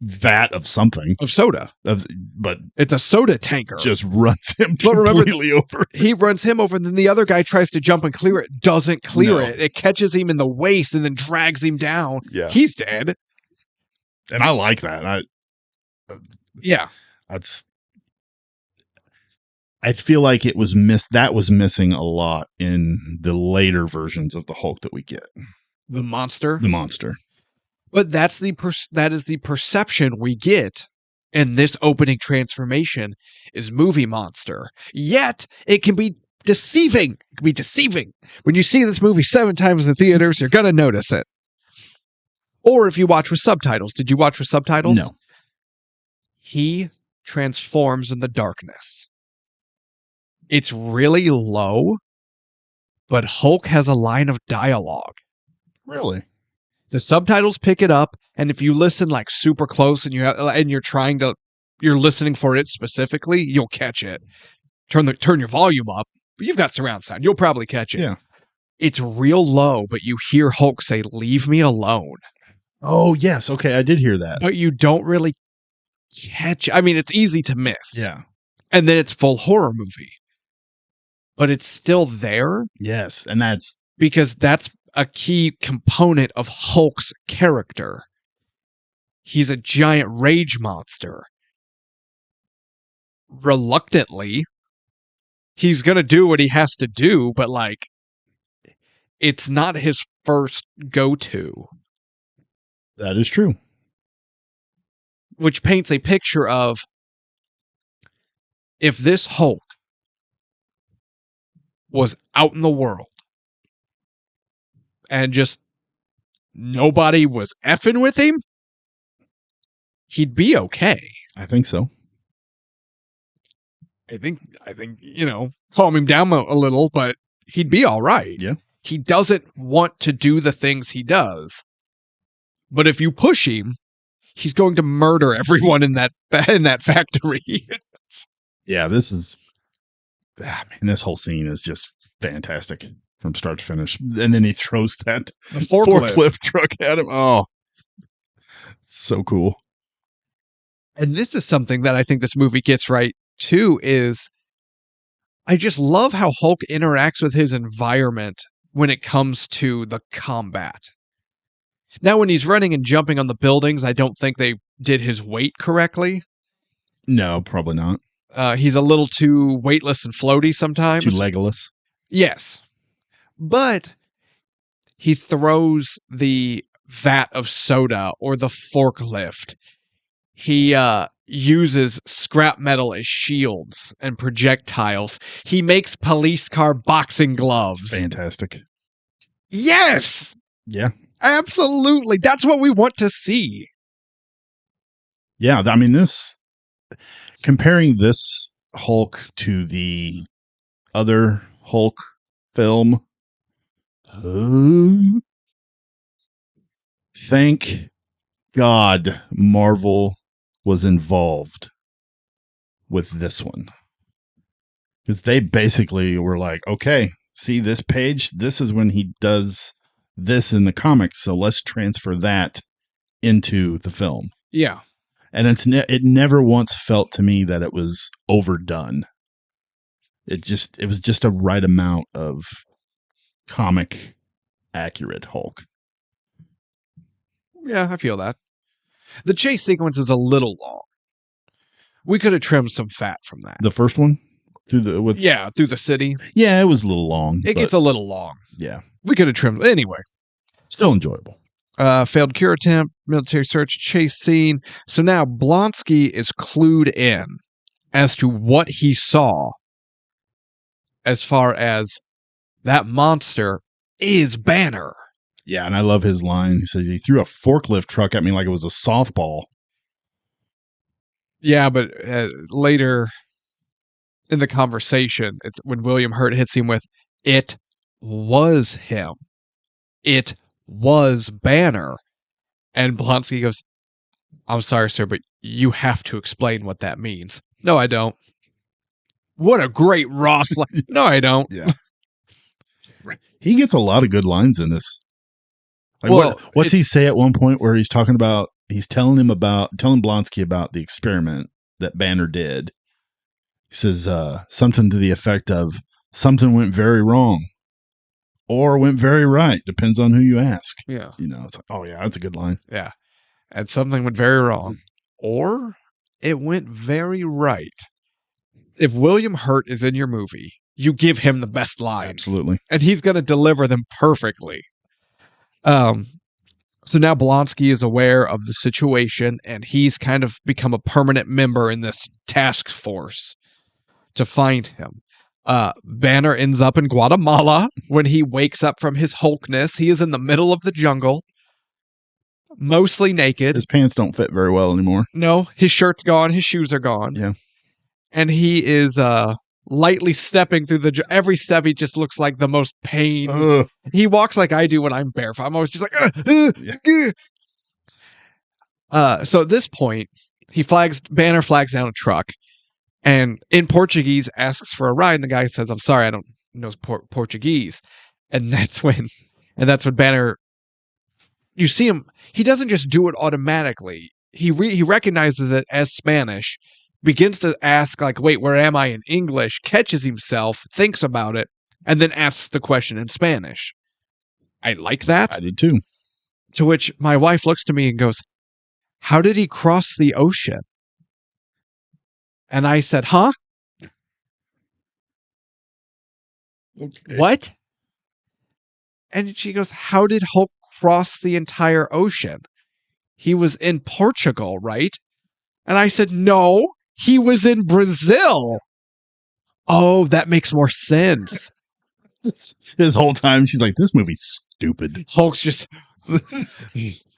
vat of something. Of soda. But it's a soda tanker. Just runs him completely over. He runs him over, and then the other guy tries to jump and clear it. Doesn't clear it. It catches him in the waist and then drags him down. Yeah. He's dead. And I like that. Yeah. I feel like that was missing a lot in the later versions of the Hulk that we get. The monster. The monster. But that is the perception we get in this opening transformation is movie monster. Yet it can be deceiving. It can be deceiving. When you see this movie 7 times in the theaters, you're gonna notice it. Or if you watch with subtitles. Did you watch with subtitles? No. He transforms in the darkness. It's really low, but Hulk has a line of dialogue. Really? The subtitles pick it up, and if you listen like super close and you're listening for it specifically, you'll catch it. Turn your volume up, but you've got surround sound. You'll probably catch it. Yeah. It's real low, but you hear Hulk say, "Leave me alone." Oh, yes. Okay, I did hear that. But you don't really catch it. I mean, it's easy to miss. Yeah. And then it's full horror movie. But it's still there Yes, and that's because that's a key component of Hulk's character. He's a giant rage monster. Reluctantly, he's going to do what he has to do, but like, it's not his first go-to. that is true. Which paints a picture of if this Hulk was out in the world and just nobody was effing with him, he'd be okay. I think so. I think, calm him down a little, but he'd be all right. Yeah. He doesn't want to do the things he does. But if you push him, he's going to murder everyone in that factory. Yeah, this whole scene is just fantastic from start to finish. And then he throws that The forklift. truck at him. Oh, so cool. And this is something that I think this movie gets right too, is I just love how Hulk interacts with his environment when it comes to the combat. Now, when he's running and jumping on the buildings, I don't think they did his weight correctly. No, probably not. He's a little too weightless and floaty sometimes. Too Legolas. Yes. But he throws the vat of soda or the forklift. He uses scrap metal as shields and projectiles. He makes police car boxing gloves. Fantastic. Yes! Yeah. Absolutely. That's what we want to see. Yeah, I mean, comparing this Hulk to the other Hulk film, thank God Marvel was involved with this one. Because they basically were like, okay, see this page? This is when he does this in the comics, so let's transfer that into the film. Yeah. And it never once felt to me that it was overdone. It was just a right amount of comic accurate Hulk. Yeah, I feel that. The chase sequence is a little long. We could have trimmed some fat from that. The first one through the city. Yeah, it was a little long. It gets a little long. Yeah. We could have trimmed anyway. Still enjoyable. Failed cure attempt, military search, chase scene. So now Blonsky is clued in as to what he saw as far as that monster is Banner. Yeah, and I love his line. He says he threw a forklift truck at me like it was a softball. Yeah, but later in the conversation, it's when William Hurt hits him with, "It was him. It was Banner." And Blonsky goes, "I'm sorry, sir, but you have to explain what that means." "No, I don't." What a great Ross line. "No, I don't." Yeah. He gets a lot of good lines in this. Like Well, what's he say at one point where he's telling Blonsky about the experiment that Banner did? He says something to the effect of, something went very wrong or went very right. Depends on who you ask. Yeah. It's like, oh yeah, that's a good line. Yeah. And something went very wrong. Or it went very right. if William Hurt is in your movie, you give him the best lines. Absolutely. And he's going to deliver them perfectly. So now Blonsky is aware of the situation, and he's kind of become a permanent member in this task force to find him. Banner ends up in Guatemala when he wakes up from his Hulkness. He is in the middle of the jungle, mostly naked. His pants don't fit very well anymore. No, his shirt's gone, his shoes are gone. Yeah. And he is lightly stepping through every step. He just looks like the most pain. Ugh. He walks like I do when I'm barefoot. I'm always just like, so at this point, Banner flags down a truck, and in Portuguese asks for a ride. And the guy says, "I'm sorry, I don't know Portuguese." And that's when Banner, you see him. He doesn't just do it automatically. He recognizes it as Spanish. Begins to ask, like, wait, where am I in English? Catches himself, thinks about it, and then asks the question in Spanish. I like that. I did too. To which my wife looks to me and goes, "How did he cross the ocean?" And I said, "Huh? Okay. What?" And she goes, "How did Hulk cross the entire ocean? He was in Portugal, right?" And I said, "No. He was in Brazil." "Oh, that makes more sense." This whole time, she's like, "This movie's stupid." Hulk's just,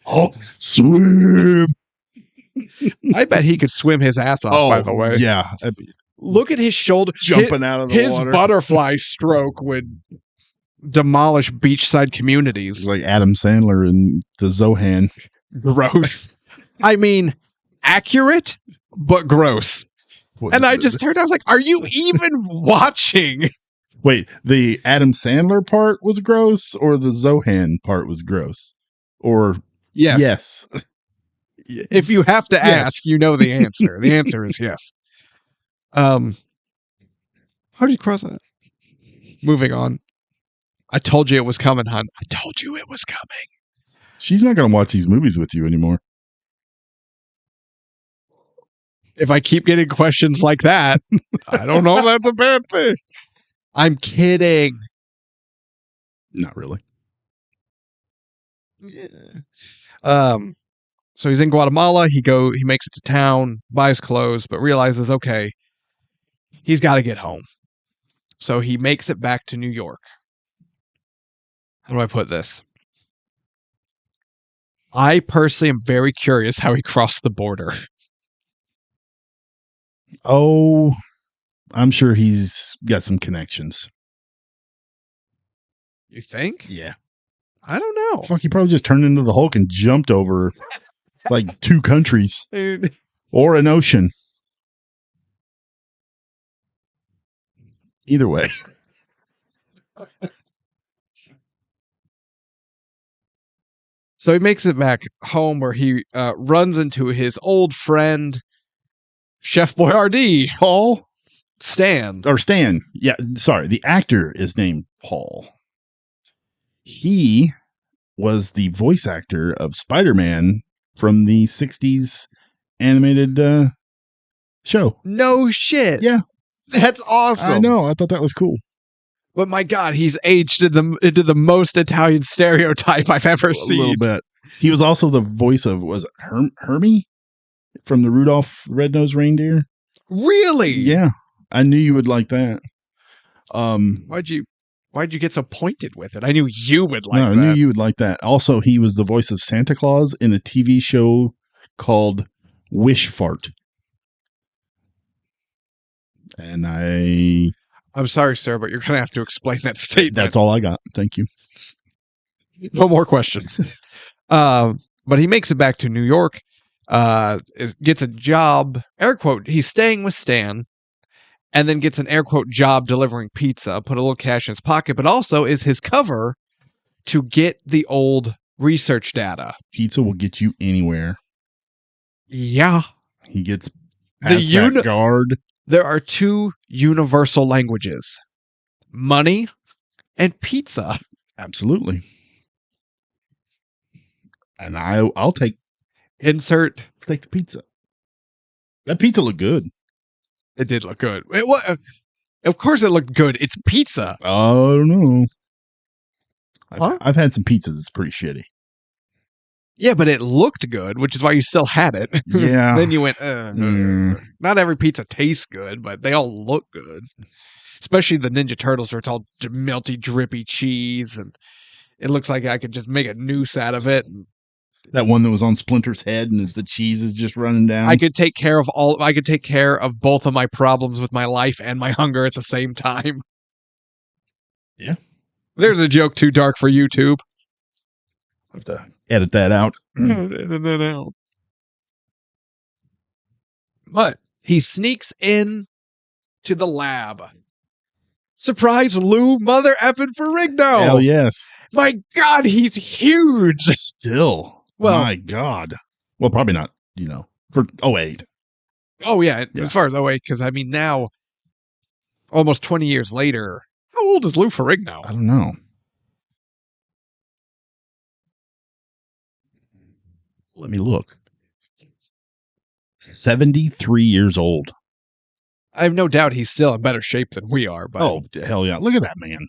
Hulk, swim. I bet he could swim his ass off, by the way. Yeah. Look at his shoulder. Jumping out of the his water. Butterfly stroke would demolish beachside communities. It's like Adam Sandler in the Zohan. Gross. I mean, accurate, but gross. And I just turned, I was like, are you even watching? Wait, the Adam Sandler part was gross, or the Zohan part was gross? Or Yes. If you have to Yes. ask, you know the answer. The answer is yes. How did you cross that? Moving on. I told you it was coming, hon. I told you it was coming. She's not going to watch these movies with you anymore. If I keep getting questions like that, I don't know if that's a bad thing. I'm kidding. Not really. Yeah. So he's in Guatemala. He makes it to town, buys clothes, but realizes, okay, he's got to get home. So he makes it back to New York. How do I put this? I personally am very curious how he crossed the border. Oh, I'm sure he's got some connections. You think? Yeah. I don't know. Fuck, he probably just turned into the Hulk and jumped over like 2 countries Dude. or an ocean. Either way. So he makes it back home where he runs into his old friend, Chef Boyardee, Paul? Stan. Or Stan. Yeah, sorry. The actor is named Paul. He was the voice actor of Spider-Man from the 60s animated show. No shit. Yeah. That's awesome. I know. I thought that was cool. But my God, he's aged into the most Italian stereotype I've ever seen. A little bit. He was also the voice of, was it Hermie from the Rudolph Red-Nosed Reindeer? Really? Yeah. I knew you would like that. Why'd you get so pointed with it? I knew you would like that. I knew you would like that. Also, he was the voice of Santa Claus in a TV show called Wish Fart. And I'm sorry, sir, but you're going to have to explain that statement. that's all I got. Thank you. No more questions. But he makes it back to New York, gets a job, air quote, he's staying with Stan, and then gets an air quote job delivering pizza, put a little cash in his pocket, but also is his cover to get the old research data. Pizza will get you anywhere. Yeah. He gets past that guard. There are 2 universal languages, money and pizza. Absolutely. And I'll take Insert the pizza. That pizza looked good. It did look good. Of course it looked good. It's pizza. I don't know. Huh? I've had some pizza that's pretty shitty. Yeah, but it looked good, which is why you still had it. Yeah. Then you went, not every pizza tastes good, but they all look good. Especially the Ninja Turtles, where it's all melty, drippy cheese, and it looks like I could just make a noose out of it. That one that was on Splinter's head and the cheese is just running down. I could take care of both of my problems with my life and my hunger at the same time. Yeah. There's a joke too dark for YouTube. Have to edit that out. Edit that out. But he sneaks in to the lab. Surprise, Lou Mother effing Ferrigno. Hell yes. My God, he's huge. Still. Well, my God. Well, probably not, for 08. Oh, yeah. Yeah. As far as 08, because I mean, now, almost 20 years later, how old is Lou Ferrigno? I don't know. Let me look. 73 years old. I have no doubt he's still in better shape than we are. But Oh, hell yeah. Look at that man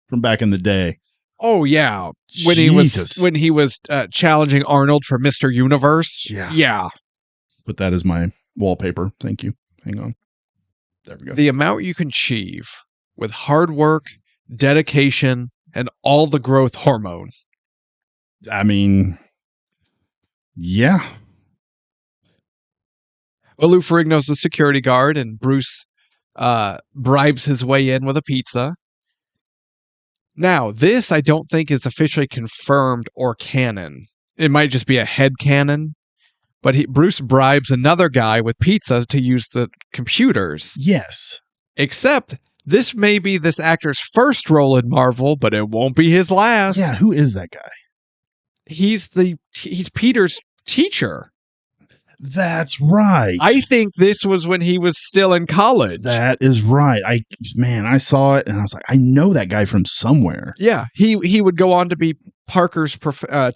from back in the day. Oh, yeah. Jesus. When he was challenging Arnold for Mr. Universe. Yeah. Put that as my wallpaper. Thank you. Hang on. There we go. The amount you can achieve with hard work, dedication, and all the growth hormone. I mean, yeah. Well, Lou Ferrigno's the security guard, and Bruce bribes his way in with a pizza. Now, this I don't think is officially confirmed or canon. It might just be a head canon, but Bruce bribes another guy with pizza to use the computers. Yes. Except this may be this actor's first role in Marvel, but it won't be his last. Yeah, who is that guy? He's Peter's teacher. That's right. I think this was when he was still in college. That is right. I saw it and I was like, I know that guy from somewhere. Yeah, he would go on to be Parker's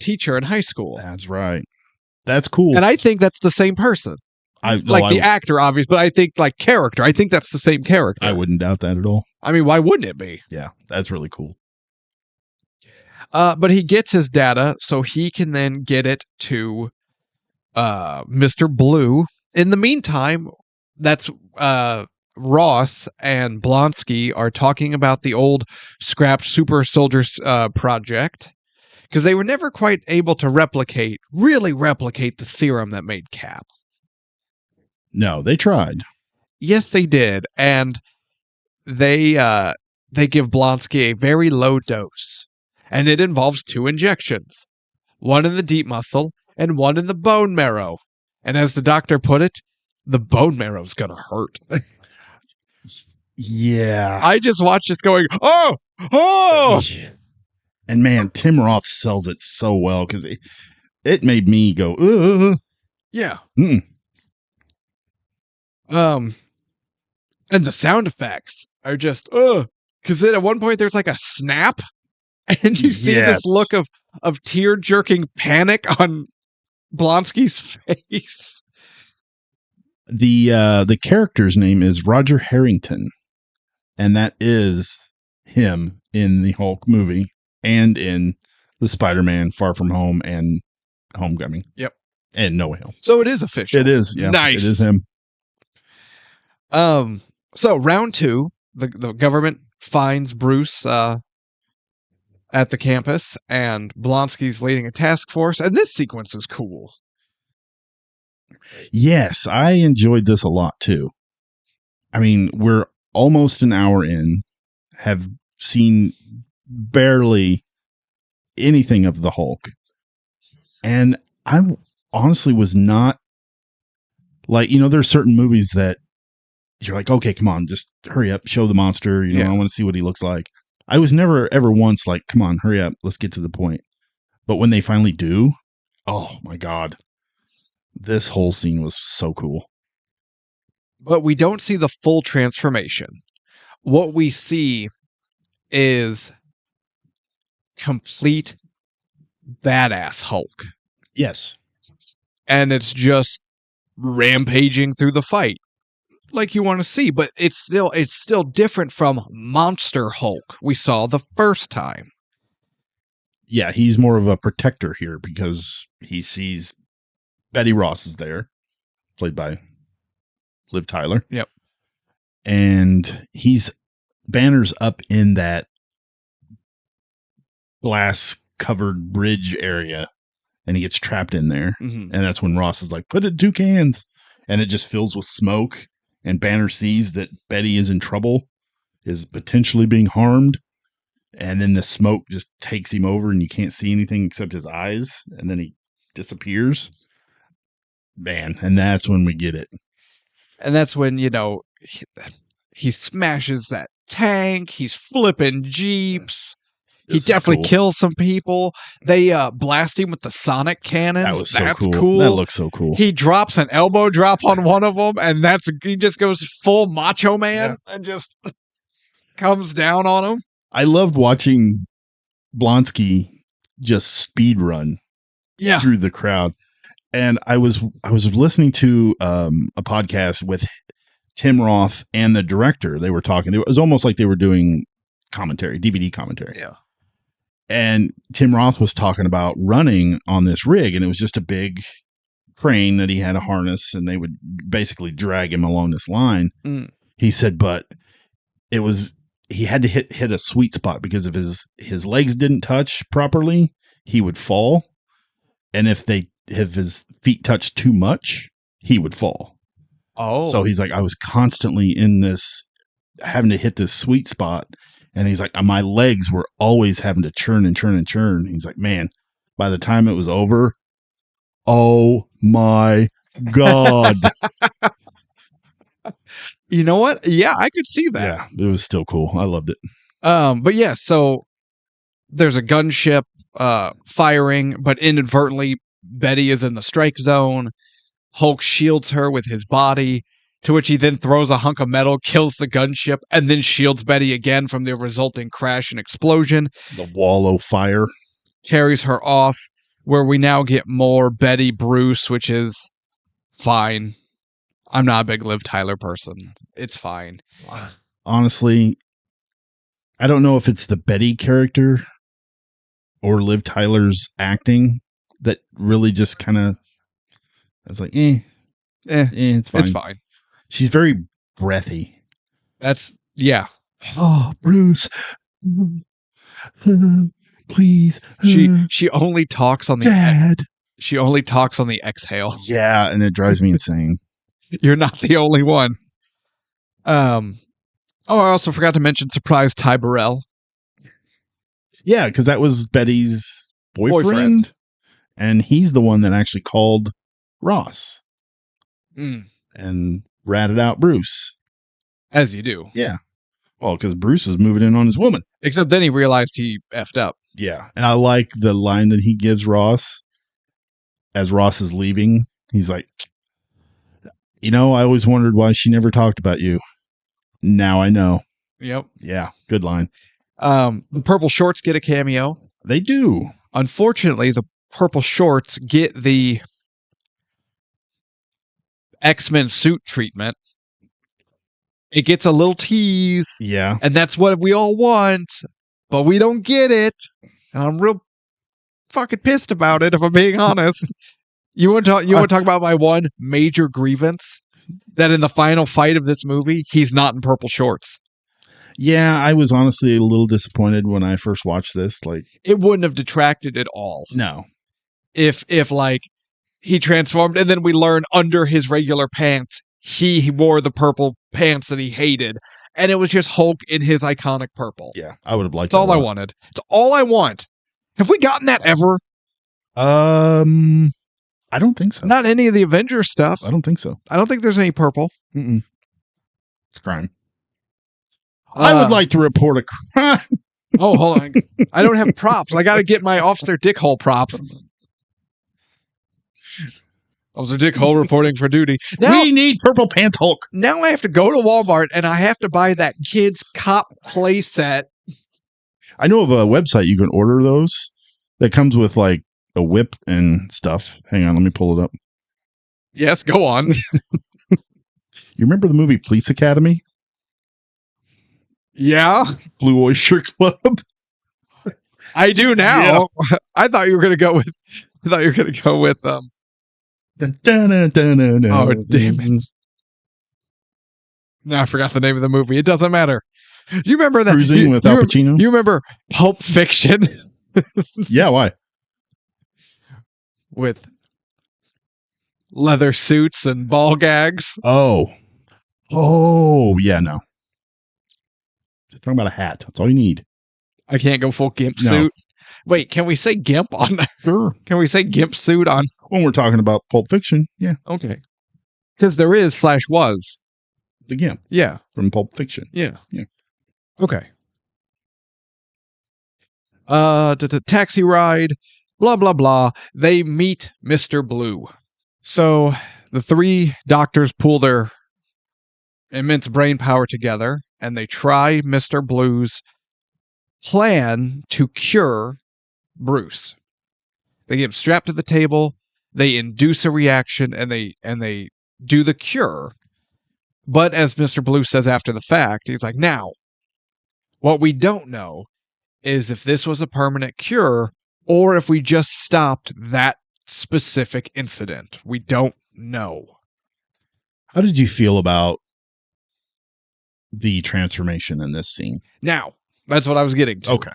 teacher in high school. That's right. That's cool. And I think that's the same person. The actor, obvious, but I think like character. I think that's the same character. I wouldn't doubt that at all. I mean, why wouldn't it be? Yeah, that's really cool. But he gets his data so he can then get it to Mr. Blue. In the meantime, that's Ross and Blonsky are talking about the old scrapped super soldiers project, because they were never quite able to really replicate the serum that made Cap. No, they tried. Yes, they did, and they give Blonsky a very low dose, and it involves 2 injections, one in the deep muscle and one in the bone marrow. And as the doctor put it, the bone marrow's gonna hurt. Yeah. I just watched this going, oh! And man, Tim Roth sells it so well, because it made me go, ugh. Yeah. Mm. And the sound effects are just, because then at one point there's like a snap, and you see this look of tear-jerking panic on Blonsky's face. The character's name is Roger Harrington, and that is him in the Hulk movie and in the Spider-Man Far From Home and Homecoming. Yep. And No Way Home. So it is official. It is. Yeah. Nice. It is him. So round 2, the government finds Bruce at the campus, and Blonsky's leading a task force, and this sequence is cool. Yes, I enjoyed this a lot too. I mean, we're almost an hour in, have seen barely anything of the Hulk, and I honestly was not like, there's certain movies that you're like, okay, come on, just hurry up, show the monster. I want to see what he looks like. I was never ever once like, come on, hurry up, let's get to the point. But when they finally do, oh my God, this whole scene was so cool. But we don't see the full transformation. What we see is complete badass Hulk. Yes. And it's just rampaging through the fight. like you want to see, but it's still different from Monster Hulk we saw the first time. Yeah, he's more of a protector here because he sees Betty Ross is there, played by Liv Tyler. Yep. And Banner's up in that glass covered bridge area, and he gets trapped in there. Mm-hmm. And that's when Ross is like, put it in 2 cans. And it just fills with smoke. And Banner sees that Betty is in trouble, is potentially being harmed. And then the smoke just takes him over and you can't see anything except his eyes. And then he disappears. Man, and that's when we get it. And that's when, he smashes that tank. He's flipping Jeeps. He definitely kills some people. They blast him with the sonic cannons. That's cool. That looks so cool. He drops an elbow drop on one of them, and he just goes full Macho Man and just comes down on him. I loved watching Blonsky just speed run through the crowd. And I was listening to a podcast with Tim Roth and the director. They were talking. It was almost like they were doing commentary, DVD commentary. Yeah. And Tim Roth was talking about running on this rig, and it was just a big crane that he had a harness, and they would basically drag him along this line. Mm. He said, but he had to hit a sweet spot because if his legs didn't touch properly, he would fall. And if his feet touched too much, he would fall. Oh. So he's like, I was constantly in this, having to hit this sweet spot. And he's like, my legs were always having to churn and churn and churn. He's like, man, by the time it was over, oh my God. You know what? Yeah, I could see that. Yeah, it was still cool. I loved it. But yeah, so there's a gunship firing, but inadvertently Betty is in the strike zone. Hulk shields her with his body, to which he then throws a hunk of metal, kills the gunship, and then shields Betty again from the resulting crash and explosion. The wall of fire. Carries her off, where we now get more Betty Bruce, which is fine. I'm not a big Liv Tyler person. It's fine. Honestly, I don't know if it's the Betty character or Liv Tyler's acting that really just kind of, I was like, it's fine. It's fine. She's very breathy. Yeah. Oh, Bruce, please. She only talks on the Dad. She only talks on the exhale. Yeah, and it drives me insane. You're not the only one. I also forgot to mention surprise Ty Burrell. Yeah, because that was Betty's boyfriend. And he's the one that actually called Ross and ratted out Bruce. As you do. Yeah. Well, because Bruce was moving in on his woman. Except then he realized he effed up. Yeah. And I like the line that he gives Ross as Ross is leaving. He's like, I always wondered why she never talked about you. Now I know. Yep. Yeah. Good line. The purple shorts get a cameo. They do. Unfortunately, the purple shorts get the X-Men suit treatment. It gets a little tease. Yeah. And that's what we all want, but we don't get it. And I'm real fucking pissed about it, if I'm being honest. You want to talk about my one major grievance? That in the final fight of this movie, he's not in purple shorts. Yeah, I was honestly a little disappointed when I first watched this. Like, it wouldn't have detracted at all. No. If like he transformed and then we learn under his regular pants, he wore the purple pants that he hated. And it was just Hulk in his iconic purple. Yeah, I would have liked that. That's all I wanted. It's all I want. Have we gotten that ever? I don't think so. Not any of the Avengers stuff. I don't think so. I don't think there's any purple. Mm-mm. It's crime. I would like to report a crime. Oh, hold on. I don't have props. I got to get my Officer Dickhole props. Officer Dickhole reporting for duty. Now, we need purple pants Hulk. Now I have to go to Walmart and I have to buy that kid's cop play set. I know of a website you can order those that comes with like a whip and stuff. Hang on, let me pull it up. Yes, go on. You remember the movie Police Academy? Yeah, Blue Oyster Club? I do now. I thought you were gonna go with. Oh, damn it! No, I forgot the name of the movie. It doesn't matter. You remember that? Cruising with Al Pacino? You remember Pulp Fiction? Yeah, why? With leather suits and ball gags. Oh, yeah, no. Just talking about a hat. That's all you need. I can't go full gimp No. suit. Wait, can we say gimp on that? Sure. Can we say gimp suit on? When we're talking about Pulp Fiction, yeah, Okay. Because there is / was. the Gimp Yeah. from Pulp Fiction. Yeah. Yeah. Okay. The taxi ride, blah, blah, blah. They meet Mr. Blue. So the three doctors pool their immense brain power together and they try Mr. Blue's plan to cure Bruce. They get him strapped to the table, they induce a reaction, and they do the cure. But as Mr. Blue says after the fact, he's like, now, what we don't know is if this was a permanent cure or if we just stopped that specific incident. We don't know. How did you feel about the transformation in this scene? Now, that's what I was getting to. Okay.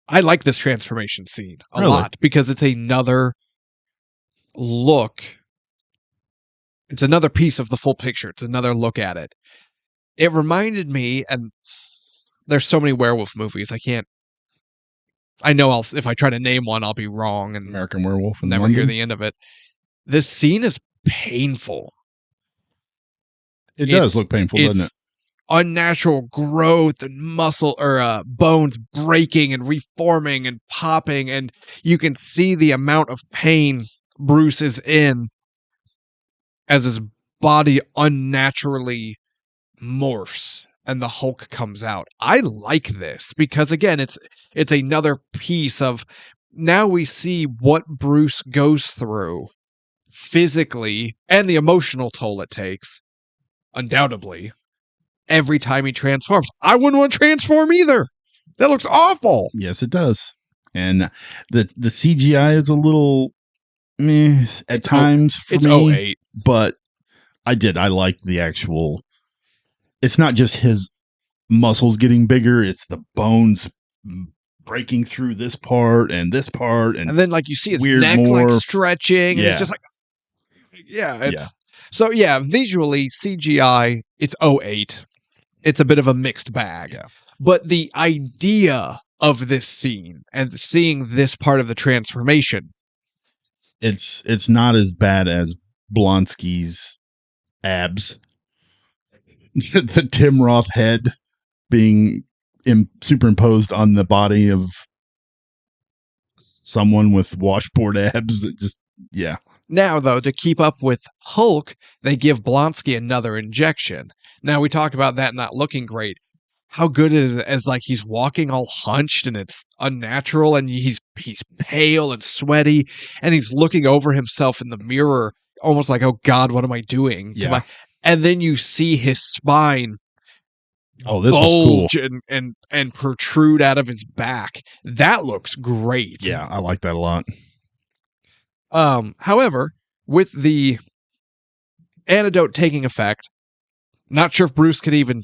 I like this transformation scene a Really? lot because it's another look. It's another piece of the full picture. It's another look at it. It reminded me, and there's so many werewolf movies. I know if I try to name one, I'll be wrong and American Werewolf in never London. hear the end of it. This scene is painful. It does look painful, doesn't it? Unnatural growth and muscle or bones breaking and reforming and popping, and you can see the amount of pain Bruce is in as his body unnaturally morphs and the Hulk comes out. I like this because again, it's another piece of now we see what Bruce goes through physically and the emotional toll it takes, undoubtedly, every time he transforms. I wouldn't want to transform either. That looks awful. Yes, it does. And the CGI is a little meh at times for It's me. 08. But I liked the actual. It's not just his muscles getting bigger; it's the bones breaking through this part, and then like you see his weird neck like morph. stretching, and Yeah. it's just like, So yeah, visually CGI, it's 08. It's a bit of a mixed bag. Yeah. But the idea of this scene and seeing this part of the transformation, it's not as bad as Blonsky's abs. The Tim Roth head being superimposed on the body of someone with washboard abs that just, yeah. Now, though, to keep up with Hulk, they give Blonsky another injection. Now, we talk about that not looking great. How good it is as like he's walking all hunched and it's unnatural and he's pale and sweaty and he's looking over himself in the mirror almost like, oh God, what am I doing? Yeah. And then you see his spine Oh, this was cool. and protrude out of his back. That looks great. Yeah, I like that a lot. However, with the antidote taking effect, not sure if Bruce could even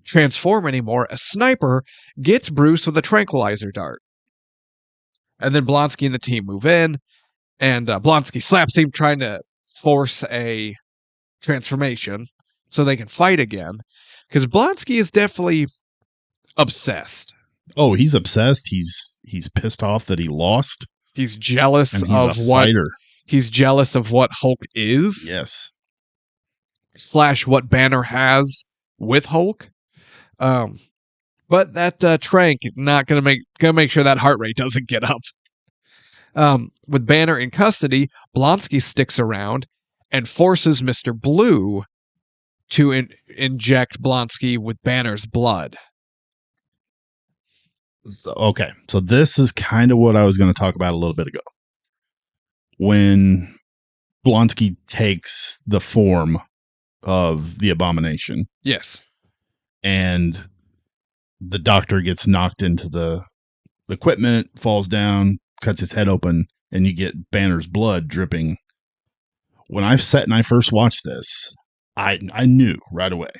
transform anymore. A sniper gets Bruce with a tranquilizer dart. And then Blonsky and the team move in, and Blonsky slaps him trying to force a transformation so they can fight again. Because Blonsky is definitely obsessed. Oh, he's obsessed. He's pissed off that he lost. He's jealous And he's of a fighter. He's jealous of what Hulk is. Yes. / what Banner has with Hulk. But that trank not gonna make sure that heart rate doesn't get up. With Banner in custody, Blonsky sticks around and forces Mr. Blue to inject Blonsky with Banner's blood. Okay, so this is kind of what I was going to talk about a little bit ago. When Blonsky takes the form of the abomination. Yes. And the doctor gets knocked into the equipment, falls down, cuts his head open, and you get Banner's blood dripping. When I sat and I first watched this, I knew right away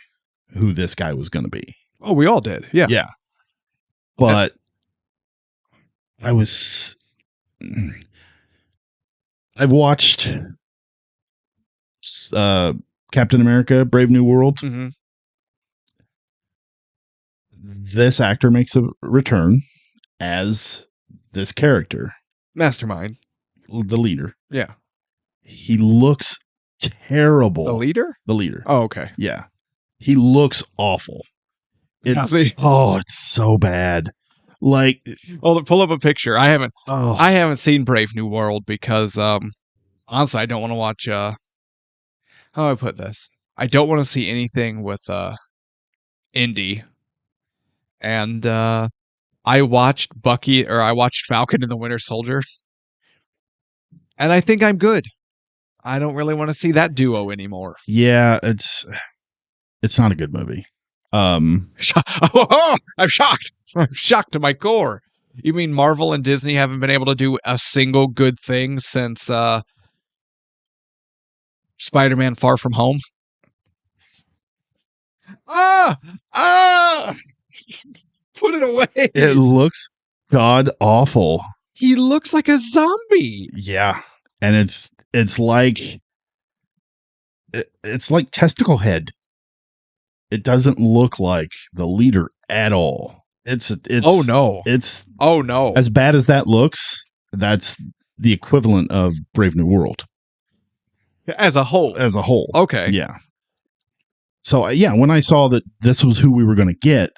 who this guy was going to be. Oh, we all did. Yeah. Yeah. But I've watched Captain America, Brave New World. Mm-hmm. This actor makes a return as this character. Mastermind. The leader. Yeah. He looks terrible. The leader? The leader. Oh, okay. Yeah. He looks awful. It's so bad. Like, pull up a picture. I haven't seen Brave New World because honestly I don't want to watch how do I put this? I don't want to see anything with Indy. And I watched Falcon and the Winter Soldier. And I think I'm good. I don't really want to see that duo anymore. Yeah, it's not a good movie. I'm shocked. I'm shocked to my core. You mean Marvel and Disney haven't been able to do a single good thing since Spider-Man Far From Home? Put it away. It looks god awful. He looks like a zombie. Yeah. And it's like Testicle Head. It doesn't look like the leader at all. It's oh no. As bad as that looks, that's the equivalent of Brave New World. As a whole. Okay. Yeah. So yeah, when I saw that this was who we were going to get,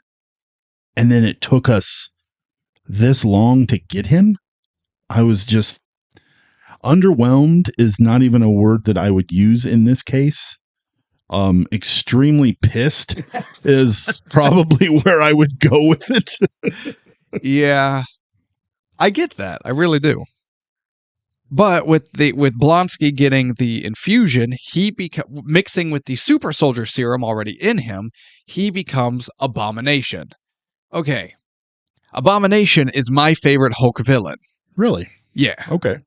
and then it took us this long to get him, I was just underwhelmed is not even a word that I would use in this case. Extremely pissed is probably where I would go with it. Yeah. I get that. I really do. But with Blonsky getting the infusion, mixing with the super soldier serum already in him, he becomes Abomination. Okay. Abomination is my favorite Hulk villain. Really? Yeah. Okay.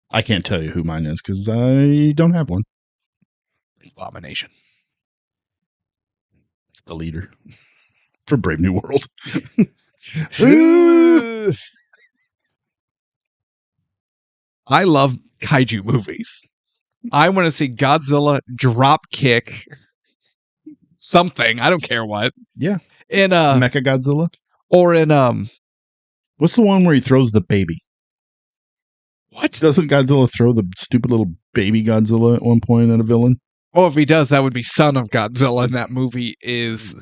I can't tell you who mine is because I don't have one. Abomination. It's the leader from Brave New World. I love kaiju movies. I want to see Godzilla drop kick something. I don't care what. Yeah. In Mecha Godzilla? Or in what's the one where he throws the baby? What? Doesn't Godzilla throw the stupid little baby Godzilla at one point at a villain? Oh, if he does, that would be Son of Godzilla, and that movie is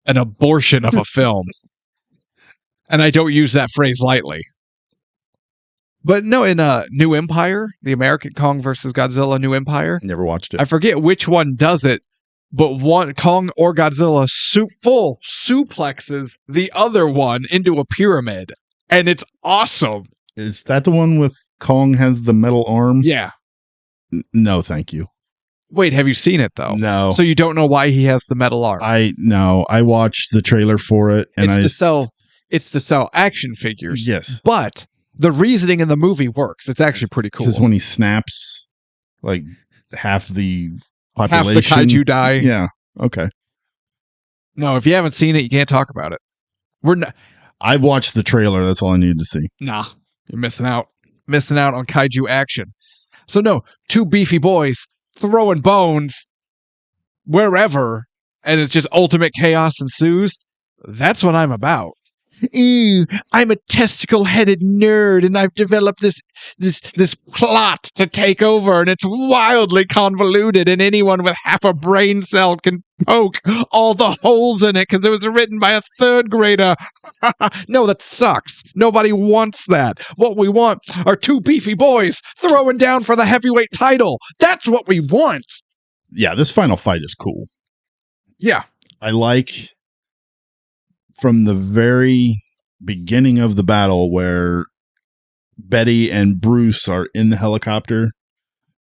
an abortion of a film. And I don't use that phrase lightly. But no, in New Empire, the American Kong versus Godzilla New Empire. Never watched it. I forget which one does it, but one Kong or Godzilla full suplexes the other one into a pyramid. And it's awesome. Is that the one with Kong has the metal arm? Yeah. No, thank you. Wait, have you seen it though? No. So you don't know why he has the metal arm? I watched the trailer for it, and it's to sell action figures. Yes. But the reasoning in the movie works. It's actually pretty cool. Because when he snaps, like half the population, half the kaiju die. Yeah. Okay. No, if you haven't seen it, you can't talk about it. I've watched the trailer. That's all I needed to see. Nah, you're missing out. Missing out on kaiju action. So no, two beefy boys throwing bones wherever, and it's just ultimate chaos ensues. That's what I'm about. Ew, I'm a testicle-headed nerd, and I've developed this plot to take over, and it's wildly convoluted, and anyone with half a brain cell can poke all the holes in it because it was written by a third grader. No, that sucks. Nobody wants that. What we want are two beefy boys throwing down for the heavyweight title. That's what we want. Yeah, this final fight is cool. Yeah. I like from the very beginning of the battle where Betty and Bruce are in the helicopter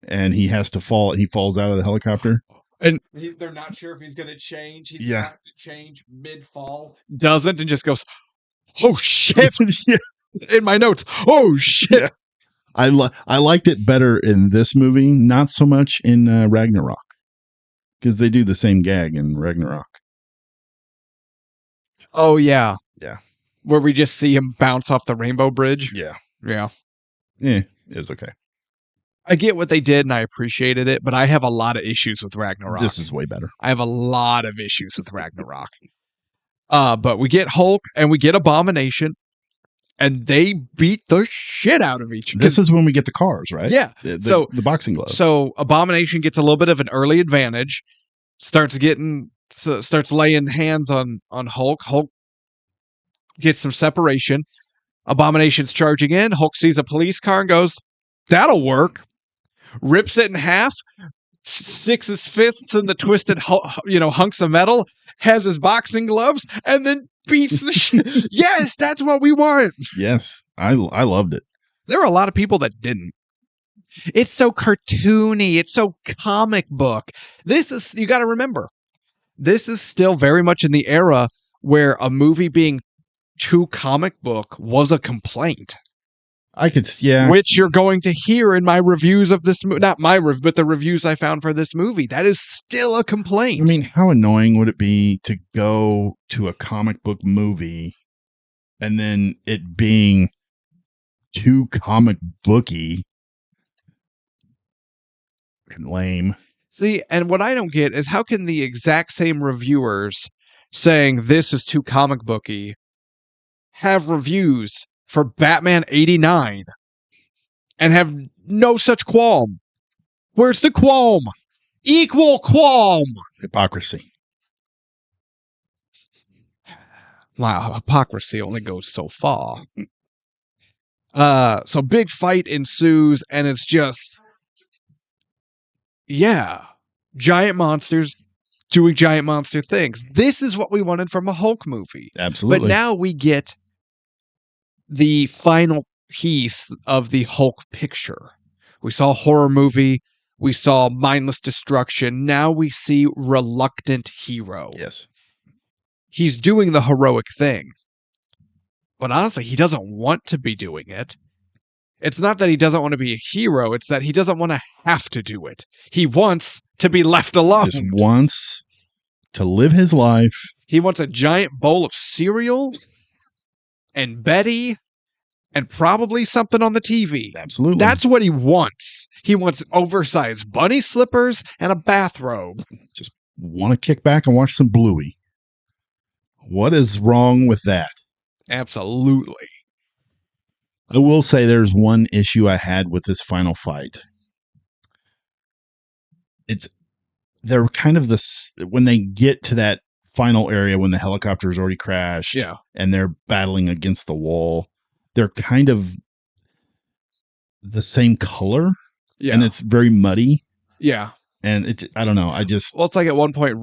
and he has to fall. He falls out of the helicopter. And they're not sure if he's going to change. He's Yeah. got to change mid-fall. Doesn't, and just goes, oh, shit. Yeah. In my notes, oh, shit. Yeah. I liked it better in this movie, not so much in Ragnarok, because they do the same gag in Ragnarok. Oh, yeah. Yeah. Where we just see him bounce off the rainbow bridge. Yeah. Yeah. Yeah, it was okay. I get what they did, and I appreciated it, but I have a lot of issues with Ragnarok. This is way better. I have a lot of issues with Ragnarok. But we get Hulk, and we get Abomination, and they beat the shit out of each other. This is when we get the cars, right? Yeah. The boxing gloves. So Abomination gets a little bit of an early advantage, starts laying hands on Hulk. Hulk gets some separation. Abomination's charging in. Hulk sees a police car and goes, that'll work. Rips it in half, sticks his fists in the twisted hunks of metal, has his boxing gloves, and then beats the shit. Yes, that's what we want. Yes, I loved it. There were a lot of people that didn't. It's so cartoony. It's so comic book. This is, you got to remember, this is still very much in the era where a movie being too comic book was a complaint. I could, yeah. Which you're going to hear in my reviews of this movie. Not my review, but the reviews I found for this movie. That is still a complaint. I mean, how annoying would it be to go to a comic book movie and then it being too comic booky and lame? See, and what I don't get is how can the exact same reviewers saying this is too comic booky have reviews for Batman 89 and have no such qualm? Where's the qualm? Equal qualm. Hypocrisy. Wow, hypocrisy only goes so far. So big fight ensues, and it's just, yeah, giant monsters doing giant monster things. This is what we wanted from a Hulk movie. Absolutely. But now we get the final piece of the Hulk picture. We saw a horror movie. We saw mindless destruction. Now we see reluctant hero. Yes. He's doing the heroic thing. But honestly, he doesn't want to be doing it. It's not that he doesn't want to be a hero. It's that he doesn't want to have to do it. He wants to be left alone. Just wants to live his life. He wants a giant bowl of cereal and Betty and probably something on the TV. Absolutely. That's what he wants. He wants oversized bunny slippers and a bathrobe. Just want to kick back and watch some Bluey. What is wrong with that? Absolutely. I will say there's one issue I had with this final fight. They're kind of this, when they get to that final area when the helicopter's already crashed, Yeah, and they're battling against the wall, they're kind of the same color, yeah, and it's very muddy, yeah. and I don't know, Well, it's like at one point,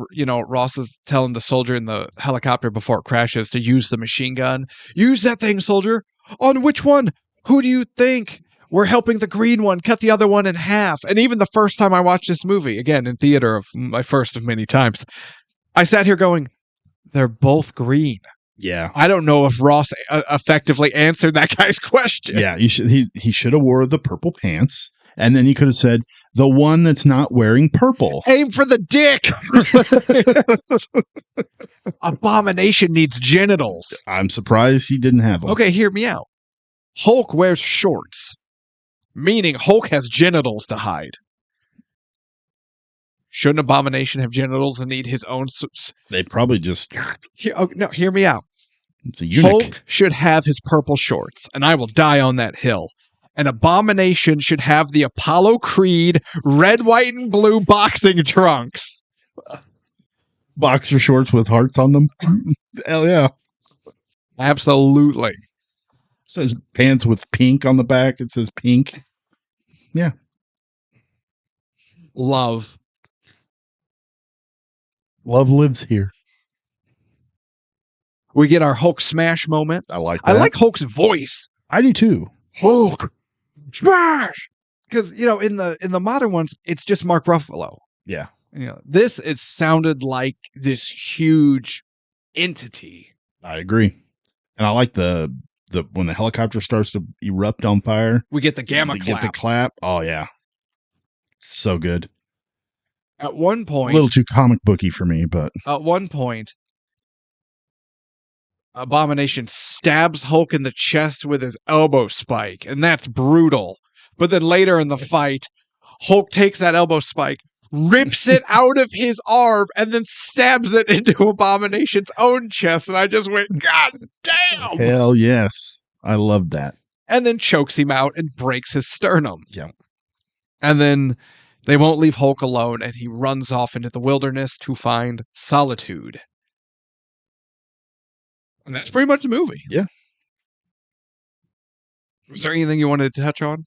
Ross is telling the soldier in the helicopter before it crashes to use the machine gun. Use that thing, soldier. On which one? Who do you think? We're helping the green one cut the other one in half. And even the first time I watched this movie, again, in theater, of my first of many times, I sat here going, they're both green. yeah. I don't know if Ross effectively answered that guy's question. Yeah, he should have wore the purple pants, and then he could have said the one that's not wearing purple. Aim for the dick. Abomination needs genitals. I'm surprised he didn't have them. Okay, hear me out. Hulk wears shorts, meaning Hulk has genitals to hide. Shouldn't Abomination have genitals and need his own? They probably just. Hear me out. It's a eunuch. Hulk should have his purple shorts, and I will die on that hill. An Abomination should have the Apollo Creed red, white, and blue boxing trunks. Boxer shorts with hearts on them. Hell yeah. Absolutely. It says pants with pink on the back. It says pink. Yeah. Love lives here. We get our Hulk smash moment. I like that. I like Hulk's voice. I do too. Hulk smash. Because in the modern ones, it's just Mark Ruffalo. Yeah. This, it sounded like this huge entity. I agree. And I like the when the helicopter starts to erupt on fire. We get the gamma they clap. Get the clap. Oh, yeah. So good. At one point... A little too comic booky for me, but... At one point, Abomination stabs Hulk in the chest with his elbow spike, and that's brutal. But then later in the fight, Hulk takes that elbow spike, rips it out of his arm, and then stabs it into Abomination's own chest, and I just went, God damn! Hell yes. I love that. And then chokes him out and breaks his sternum. Yeah. And then they won't leave Hulk alone, and he runs off into the wilderness to find solitude. And that's pretty much the movie. Yeah. Was there anything you wanted to touch on?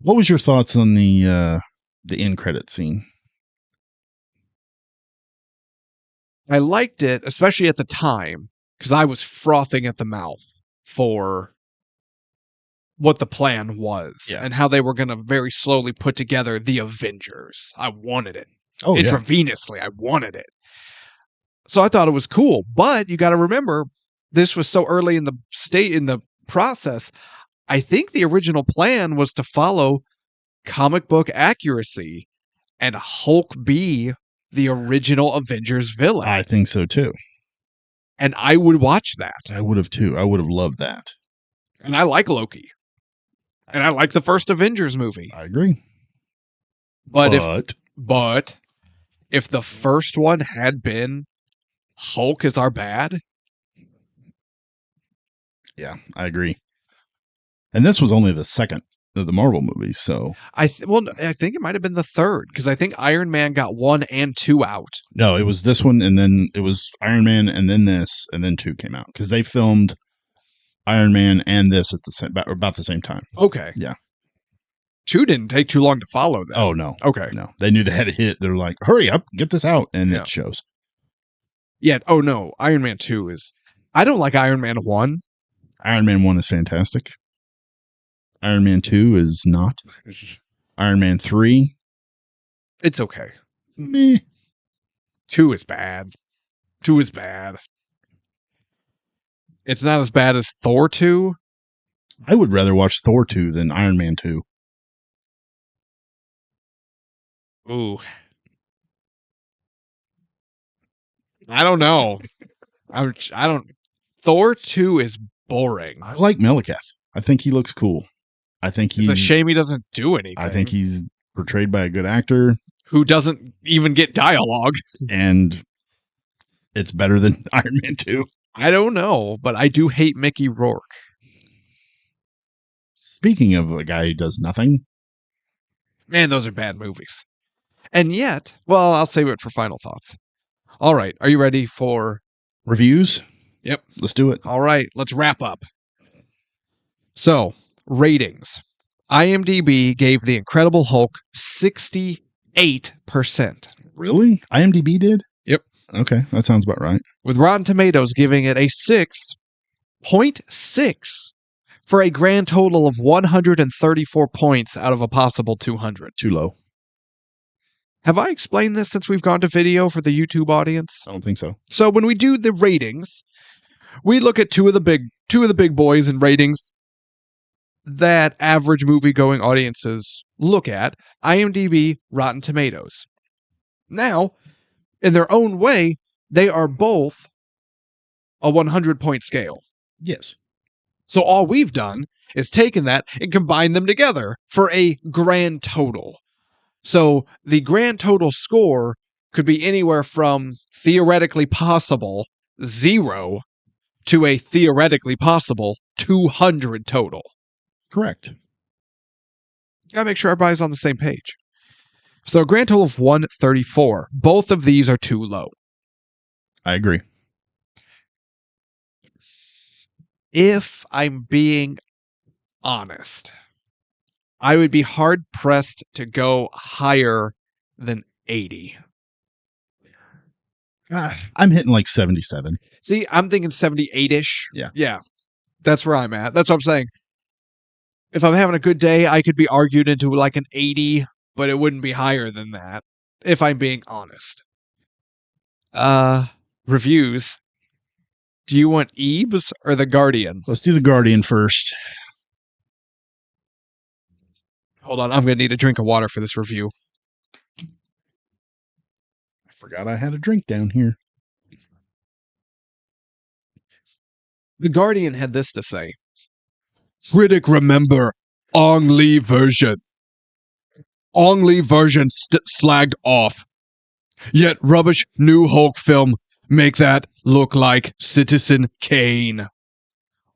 What was your thoughts on the end credit scene? I liked it, especially at the time, because I was frothing at the mouth for what the plan was and how they were going to very slowly put together the Avengers. I wanted it. Oh, intravenously. I wanted it. So I thought it was cool, but you got to remember, this was so early in the process. I think the original plan was to follow comic book accuracy and Hulk be the original Avengers villain. I think so too. And I would watch that. I would have too. I would have loved that. And I like Loki. And I like the first Avengers movie. I agree. But if the first one had been Hulk is our bad. Yeah, I agree. And this was only the second of the Marvel movies, so I think it might have been the third, because I think Iron Man got 1 and 2 out. No, it was this one, and then it was Iron Man, and then this, and then 2 came out, because they filmed Iron Man and this at about the same time. Okay. Yeah. 2 didn't take too long to follow that. Oh, no. Okay. No. They knew they had a hit. They're like, hurry up, get this out, and it shows. Yeah. Oh, no. Iron Man 2 is... I don't like Iron Man 1. Iron Man 1 is fantastic. Iron Man 2 is not. Iron Man 3. It's okay. Meh. 2 is bad. 2 is bad. It's not as bad as Thor 2. I would rather watch Thor 2 than Iron Man 2. Ooh. I don't know. I don't... Thor 2 is boring. I like Malekith. I think he looks cool. I think it's a shame he doesn't do anything. I think he's portrayed by a good actor who doesn't even get dialogue. And it's better than Iron Man 2. I don't know, but I do hate Mickey Rourke. Speaking of a guy who does nothing. Man, those are bad movies. And yet, well, I'll save it for final thoughts. All right. Are you ready for reviews? Yep. Let's do it. All right. Let's wrap up. So, ratings. IMDb gave The Incredible Hulk 68%. Really? IMDb did? Yep. Okay, that sounds about right. With Rotten Tomatoes giving it a 6.6 for a grand total of 134 points out of a possible 200. Too low. Have I explained this since we've gone to video for the YouTube audience? I don't think so. So when we do the ratings, we look at two of the big boys in ratings that average movie-going audiences look at: IMDb, Rotten Tomatoes. Now, in their own way, they are both a 100-point scale. Yes. So all we've done is taken that and combined them together for a grand total. So the grand total score could be anywhere from theoretically possible 0 to a theoretically possible 200 total. Correct. Gotta make sure everybody's on the same page. So a grand total of 134. Both of these are too low. I agree. If I'm being honest, I would be hard-pressed to go higher than 80. I'm hitting like 77. See, I'm thinking 78-ish. Yeah. Yeah. That's where I'm at. That's what I'm saying. If I'm having a good day, I could be argued into like an 80, but it wouldn't be higher than that. if I'm being honest. Reviews. Do you want Ebes or The Guardian? Let's do The Guardian first. Hold on, I'm going to need a drink of water for this review. I forgot I had a drink down here. The Guardian had this to say. Critic remember Ong Lee version. Ong Lee version slagged off. Yet rubbish new Hulk film make that look like Citizen Kane.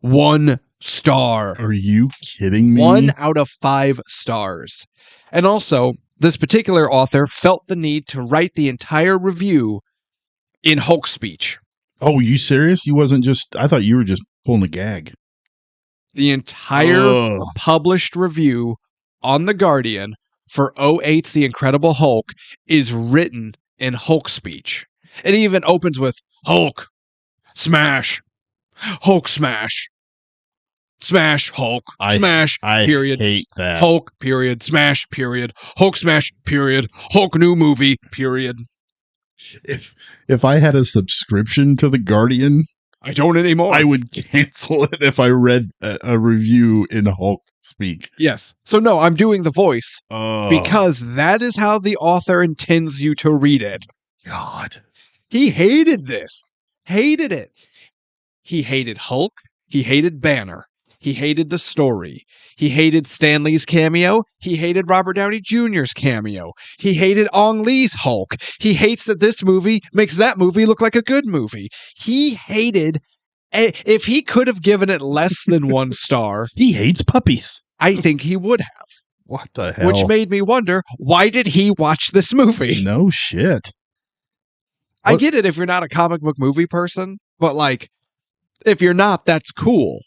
1 star. Are you kidding me? 1 out of 5 stars. And also, this particular author felt the need to write the entire review in Hulk speech. Oh, you serious? You wasn't just... I thought you were just pulling a gag. The entire published review on The Guardian for 08's The Incredible Hulk is written in Hulk speech. It even opens with Hulk, smash, Hulk smash, smash, Hulk, smash, period. I hate that. Hulk, period, smash, period, Hulk smash, period, Hulk new movie, period. If I had a subscription to The Guardian, I don't anymore. I would cancel it if I read a review in Hulk speak. Yes. So no, I'm doing the voice because that is how the author intends you to read it. God. He hated this. Hated it. He hated Hulk. He hated Banner. He hated the story. He hated Stan Lee's cameo. He hated Robert Downey Jr.'s cameo. He hated Ong Lee's Hulk. He hates that this movie makes that movie look like a good movie. He hated... If he could have given it less than 1 star... He hates puppies. I think he would have. What the hell? Which made me wonder, why did he watch this movie? No shit. I get it if you're not a comic book movie person, but like, if you're not, that's cool.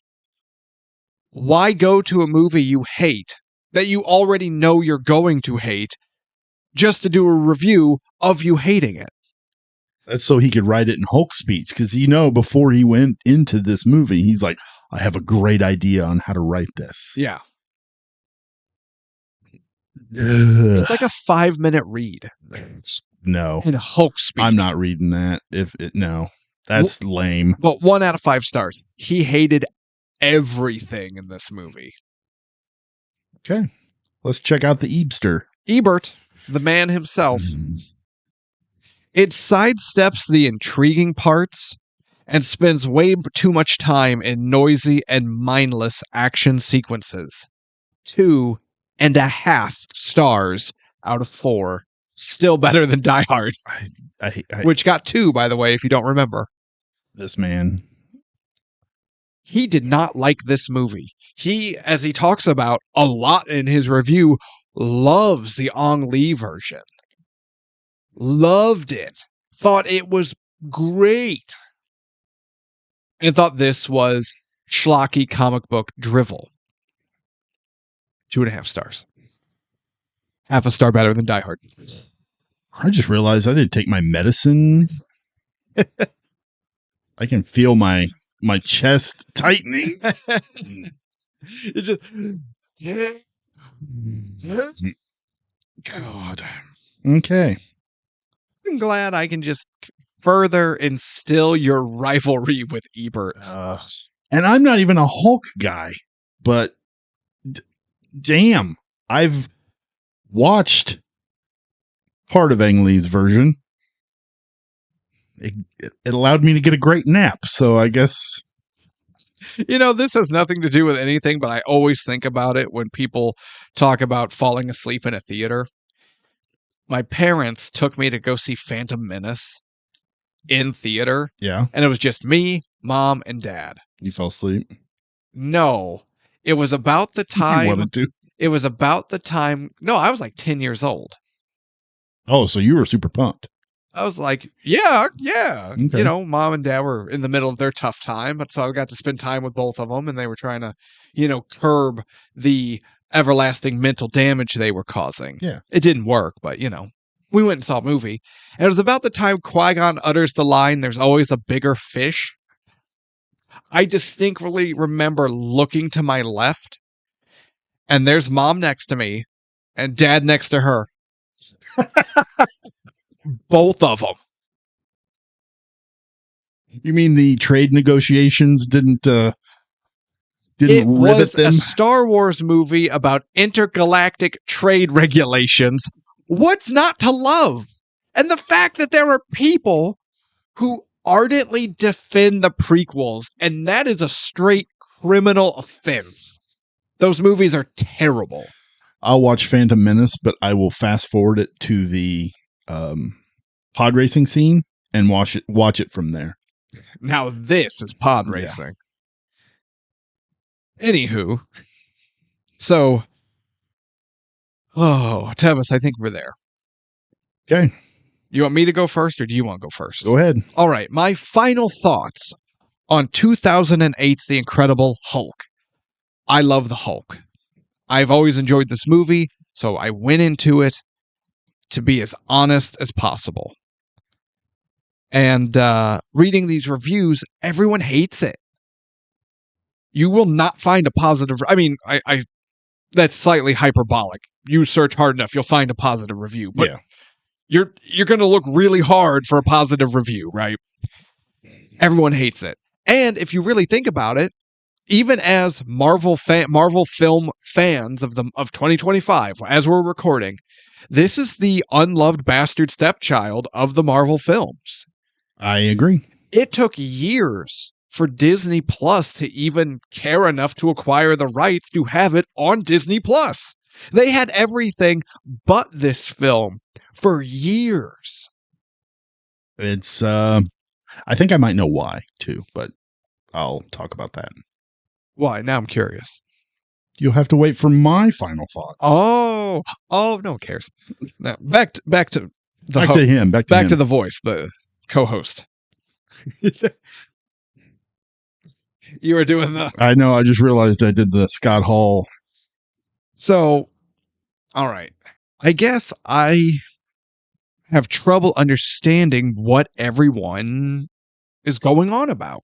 Why go to a movie you hate, that you already know you're going to hate, just to do a review of you hating it? That's so he could write it in Hulk speech, because before he went into this movie, he's like, I have a great idea on how to write this. Yeah. Ugh. It's like a 5-minute read. No. In Hulk speech. I'm not reading that. No. That's lame. But 1 out of 5 stars. He hated everything in this movie. Okay. Let's check out the Ebster. Ebert, the man himself. It sidesteps the intriguing parts and spends way too much time in noisy and mindless action sequences. 2.5 stars out of 4. Still better than Die Hard. Which got 2, by the way, if you don't remember. This man. He did not like this movie. He, as he talks about a lot in his review, loves the Ong Lee version. Loved it. Thought it was great. And thought this was schlocky comic book drivel. 2.5 stars. Half a star better than Die Hard. I just realized I didn't take my medicine. I can feel my chest tightening. It's just... God. Okay. I'm glad I can just further instill your rivalry with Ebert. And I'm not even a Hulk guy, but damn, I've watched part of Ang Lee's version. It allowed me to get a great nap, so I guess... This has nothing to do with anything, but I always think about it when people talk about falling asleep in a theater. My parents took me to go see Phantom Menace in theater. Yeah. And it was just me, mom, and dad. You fell asleep? No. It was about the time... You wanted to? It was about the time... No, I was like 10 years old. Oh, so you were super pumped. I was like, yeah. Okay. Mom and dad were in the middle of their tough time, but so I got to spend time with both of them, and they were trying to, curb the everlasting mental damage they were causing. Yeah. It didn't work, but, we went and saw a movie. And it was about the time Qui-Gon utters the line, "There's always a bigger fish." I distinctly remember looking to my left, and there's mom next to me, and dad next to her. Both of them. You mean the trade negotiations didn't It rivet was them? a Star Wars movie about intergalactic trade regulations. What's not to love? And the fact that there are people who ardently defend the prequels, and that is a straight criminal offense. Those movies are terrible. I'll watch Phantom Menace, but I will fast forward it to the pod racing scene and watch it from there. Now this is pod Yeah. racing. Anywho, so, Tevis, I think we're there. Okay, You want me to go first, or do you want to go first? go ahead. All right, my final thoughts on 2008's The Incredible Hulk. I love the Hulk. I've always enjoyed this movie, so I went into it to be as honest as possible. And reading these reviews, everyone hates it. You will not find a positive. I mean, I that's slightly hyperbolic. You search hard enough, you'll find a positive review. But Yeah. you're going to look really hard for a positive review, right? Everyone hates it. And if you really think about it, even as Marvel film fans of 2025, as we're recording, this is the unloved bastard stepchild of the Marvel films. I agree. It took years for Disney Plus to even care enough to acquire the rights to have it on Disney Plus. They had everything but this film for years. It's I think I might know why too, but I'll talk about that. Why? Now I'm curious. You'll have to wait for my final thoughts. Oh, no one cares. Now, back to Back to him. Back to the voice, the co-host. You were doing the... I know, I just realized I did the Scott Hall. So, all right. I guess I have trouble understanding what everyone is going on about.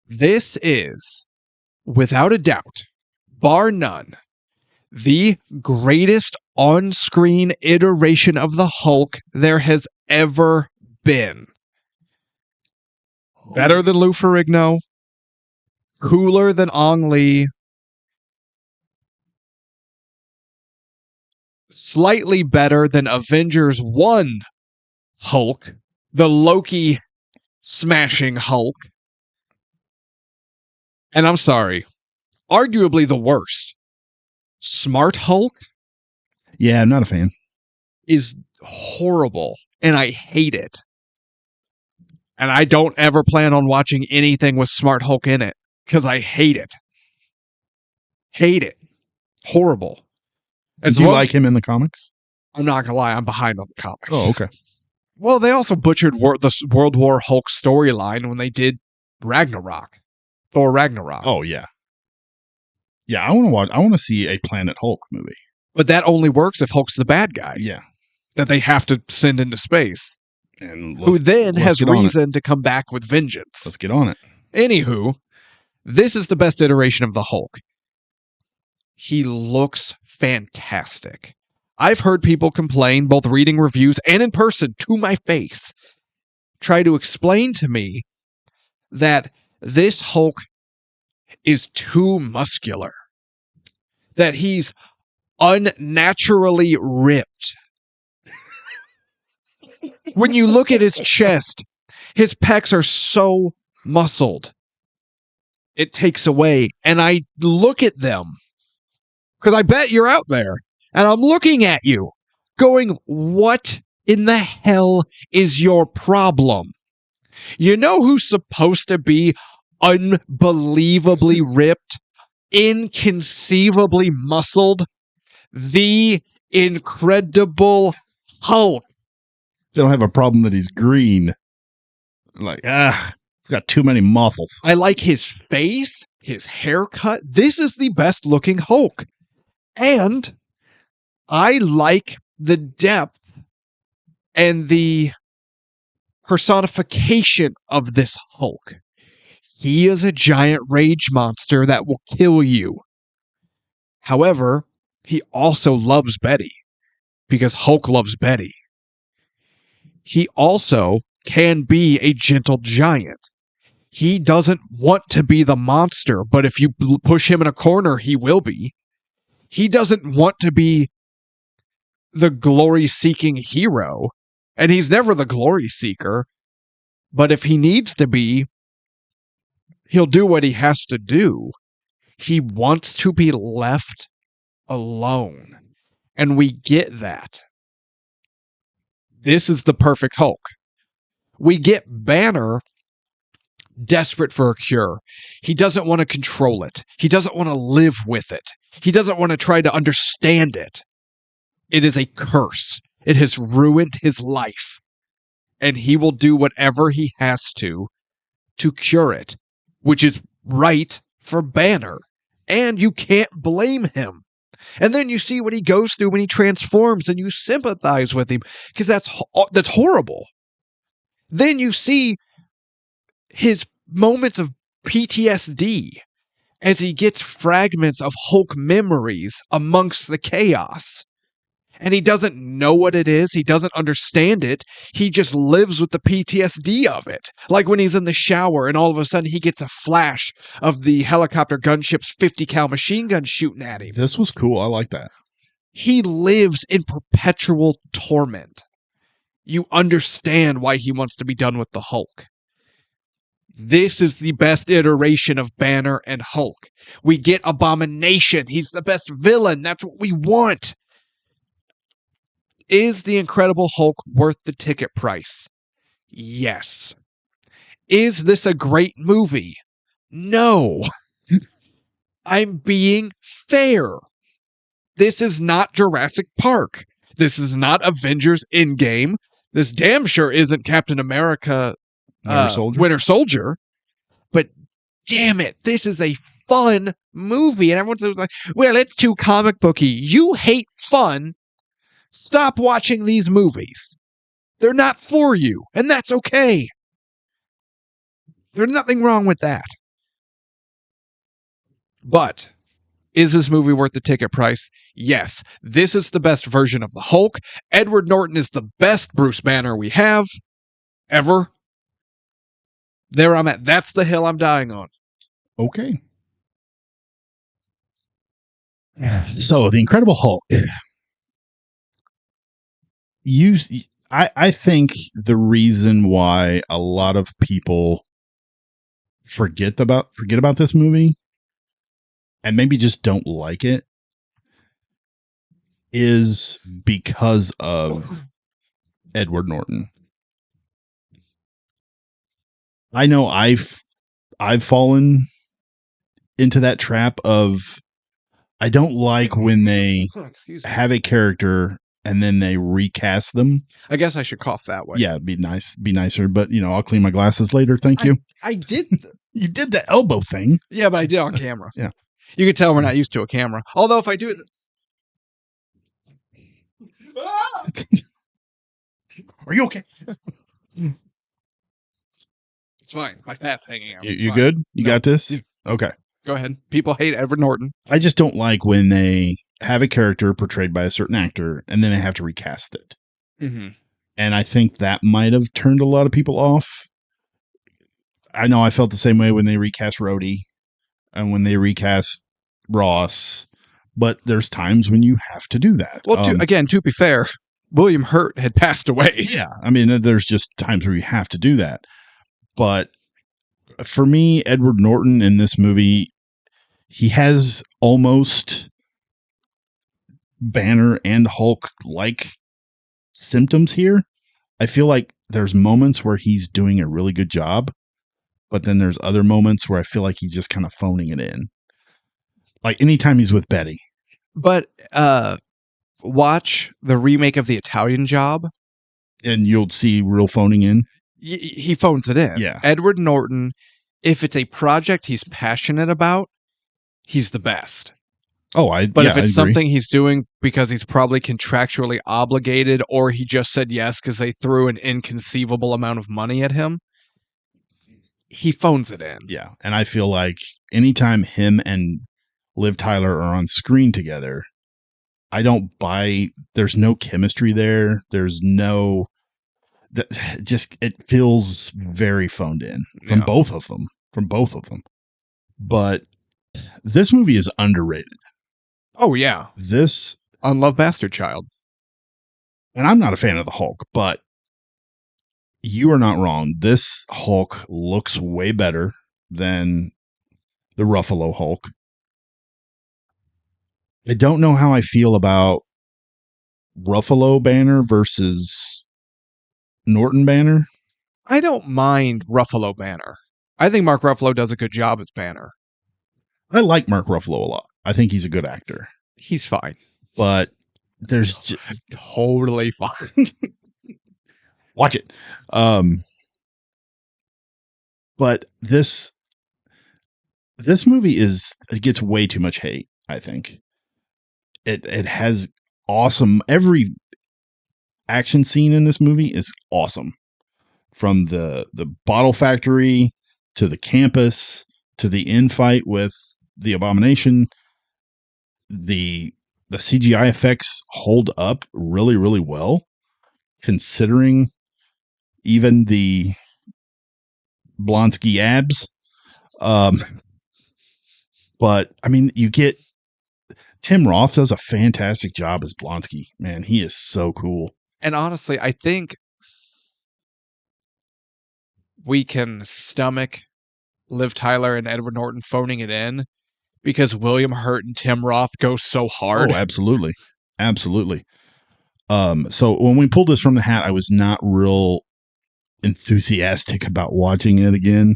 This is, without a doubt, bar none, the greatest on-screen iteration of the Hulk there has ever been. Better than Lou Ferrigno, cooler than Ong Lee, slightly better than Avengers 1 Hulk, the Loki smashing Hulk. And I'm sorry, arguably the worst, Smart Hulk, Yeah, I'm not a fan. is horrible, and I hate it. And I don't ever plan on watching anything with Smart Hulk in it, because I hate it. Hate it. Horrible. Did you like him in the comics? I'm not gonna lie, I'm behind on the comics. Oh, okay. Well, they also butchered the World War Hulk storyline when they did Ragnarok. Thor Ragnarok. Oh, yeah. Yeah, I want to see a Planet Hulk movie. But that only works if Hulk's the bad guy. Yeah. That they have to send into space. And Who then let's has get on it. reason to come back with vengeance. Let's get on it. Anywho, this is the best iteration of the Hulk. He looks fantastic. I've heard people complain, both reading reviews and in person to my face, try to explain to me that this Hulk is too muscular, that he's unnaturally ripped. When you look at his chest, his pecs are so muscled, it takes away. And I look at them, because I bet you're out there, and I'm looking at you, going, what in the hell is your problem? You know who's supposed to be unbelievably ripped, inconceivably muscled? The Incredible Hulk. They don't have a problem that he's green. Like, he's got too many muscles. I like his face, his haircut. This is the best looking Hulk. And I like the depth and the personification of this Hulk. He is a giant rage monster that will kill you. However, he also loves Betty. because Hulk loves Betty. He also can be a gentle giant. He doesn't want to be the monster, but if you push him in a corner, he will be. He doesn't want to be the glory-seeking hero, and he's never the glory seeker, but if he needs to be, he'll do what he has to do. He wants to be left alone, and we get that. This is the perfect Hulk. We get Banner desperate for a cure. He doesn't want to control it. He doesn't want to live with it. He doesn't want to try to understand it. It is a curse. It has ruined his life. And he will do whatever he has to cure it, which is right for Banner. And you can't blame him. And then you see what he goes through when he transforms, and you sympathize with him, because that's horrible. Then you see his moments of PTSD as he gets fragments of Hulk memories amongst the chaos. And he doesn't know what it is. He doesn't understand it. He just lives with the PTSD of it. Like when he's in the shower and all of a sudden he gets a flash of the helicopter gunship's 50 cal machine gun shooting at him. This was cool. I like that. He lives in perpetual torment. You understand why he wants to be done with the Hulk. This is the best iteration of Banner and Hulk. We get Abomination. He's the best villain. That's what we want. Is the Incredible Hulk worth the ticket price? Yes. Is this a great movie? No. I'm being fair. This is not Jurassic Park. This is not Avengers Endgame. This damn sure isn't Captain America Winter Soldier. But damn it, this is a fun movie. And everyone's like, well, it's too comic booky. You hate fun. Stop watching these movies. They're not for you, and that's okay. There's nothing wrong with that. But is this movie worth the ticket price? Yes. This is the best version of the Hulk. Edward Norton is the best Bruce Banner we have ever. There I'm at. That's the hill I'm dying on. Okay. So, The Incredible Hulk. I think the reason why a lot of people forget about this movie and maybe just don't like it is because of Edward Norton. I know I've fallen into that trap of I don't like when they have a character and then they recast them. I guess I should cough that way. Yeah, be nicer. But, I'll clean my glasses later. Thank you. I did. You did the elbow thing. Yeah, but I did on camera. Yeah. You can tell we're not used to a camera. Although if I do it... Are you okay? It's fine. My fat's hanging out. You good? You got this? Okay. Go ahead. People hate Edward Norton. I just don't like when they have a character portrayed by a certain actor and then they have to recast it. Mm-hmm. And I think that might have turned a lot of people off. I know I felt the same way when they recast Rhodey and when they recast Ross, but there's times when you have to do that. Well, to be fair, William Hurt had passed away. Yeah. I mean, there's just times where you have to do that. But for me, Edward Norton in this movie, he has almost Banner and Hulk like symptoms here. I feel like there's moments where he's doing a really good job, but then there's other moments where I feel like he's just kind of phoning it in. Like anytime he's with Betty. But watch the remake of The Italian Job. And you'll see real phoning in. He phones it in. Yeah. Edward Norton, if it's a project he's passionate about, he's the best. But if it's something he's doing because he's probably contractually obligated or he just said yes because they threw an inconceivable amount of money at him, he phones it in. Yeah. And I feel like anytime him and Liv Tyler are on screen together, I don't buy. There's no chemistry there. There's no. Just it feels very phoned in from both of them. But this movie is underrated. Oh yeah, This Unloved Bastard Child. And I'm not a fan of the Hulk, but you are not wrong. This Hulk looks way better than the Ruffalo Hulk. I don't know how I feel about Ruffalo Banner versus Norton Banner. I don't mind Ruffalo Banner. I think Mark Ruffalo does a good job as Banner. I like Mark Ruffalo a lot. I think he's a good actor. He's fine. But there's totally fine. Watch it. But this movie it gets way too much hate, I think. It has awesome, every action scene in this movie is awesome. From the bottle factory to the campus to the infight with the Abomination. The CGI effects hold up really, really well, considering even the Blonsky abs. But I mean, you get Tim Roth does a fantastic job as Blonsky. Man, he is so cool. And honestly, I think we can stomach Liv Tyler and Edward Norton phoning it in because William Hurt and Tim Roth go so hard. Oh, absolutely. Absolutely. So when we pulled this from the hat, I was not real enthusiastic about watching it again.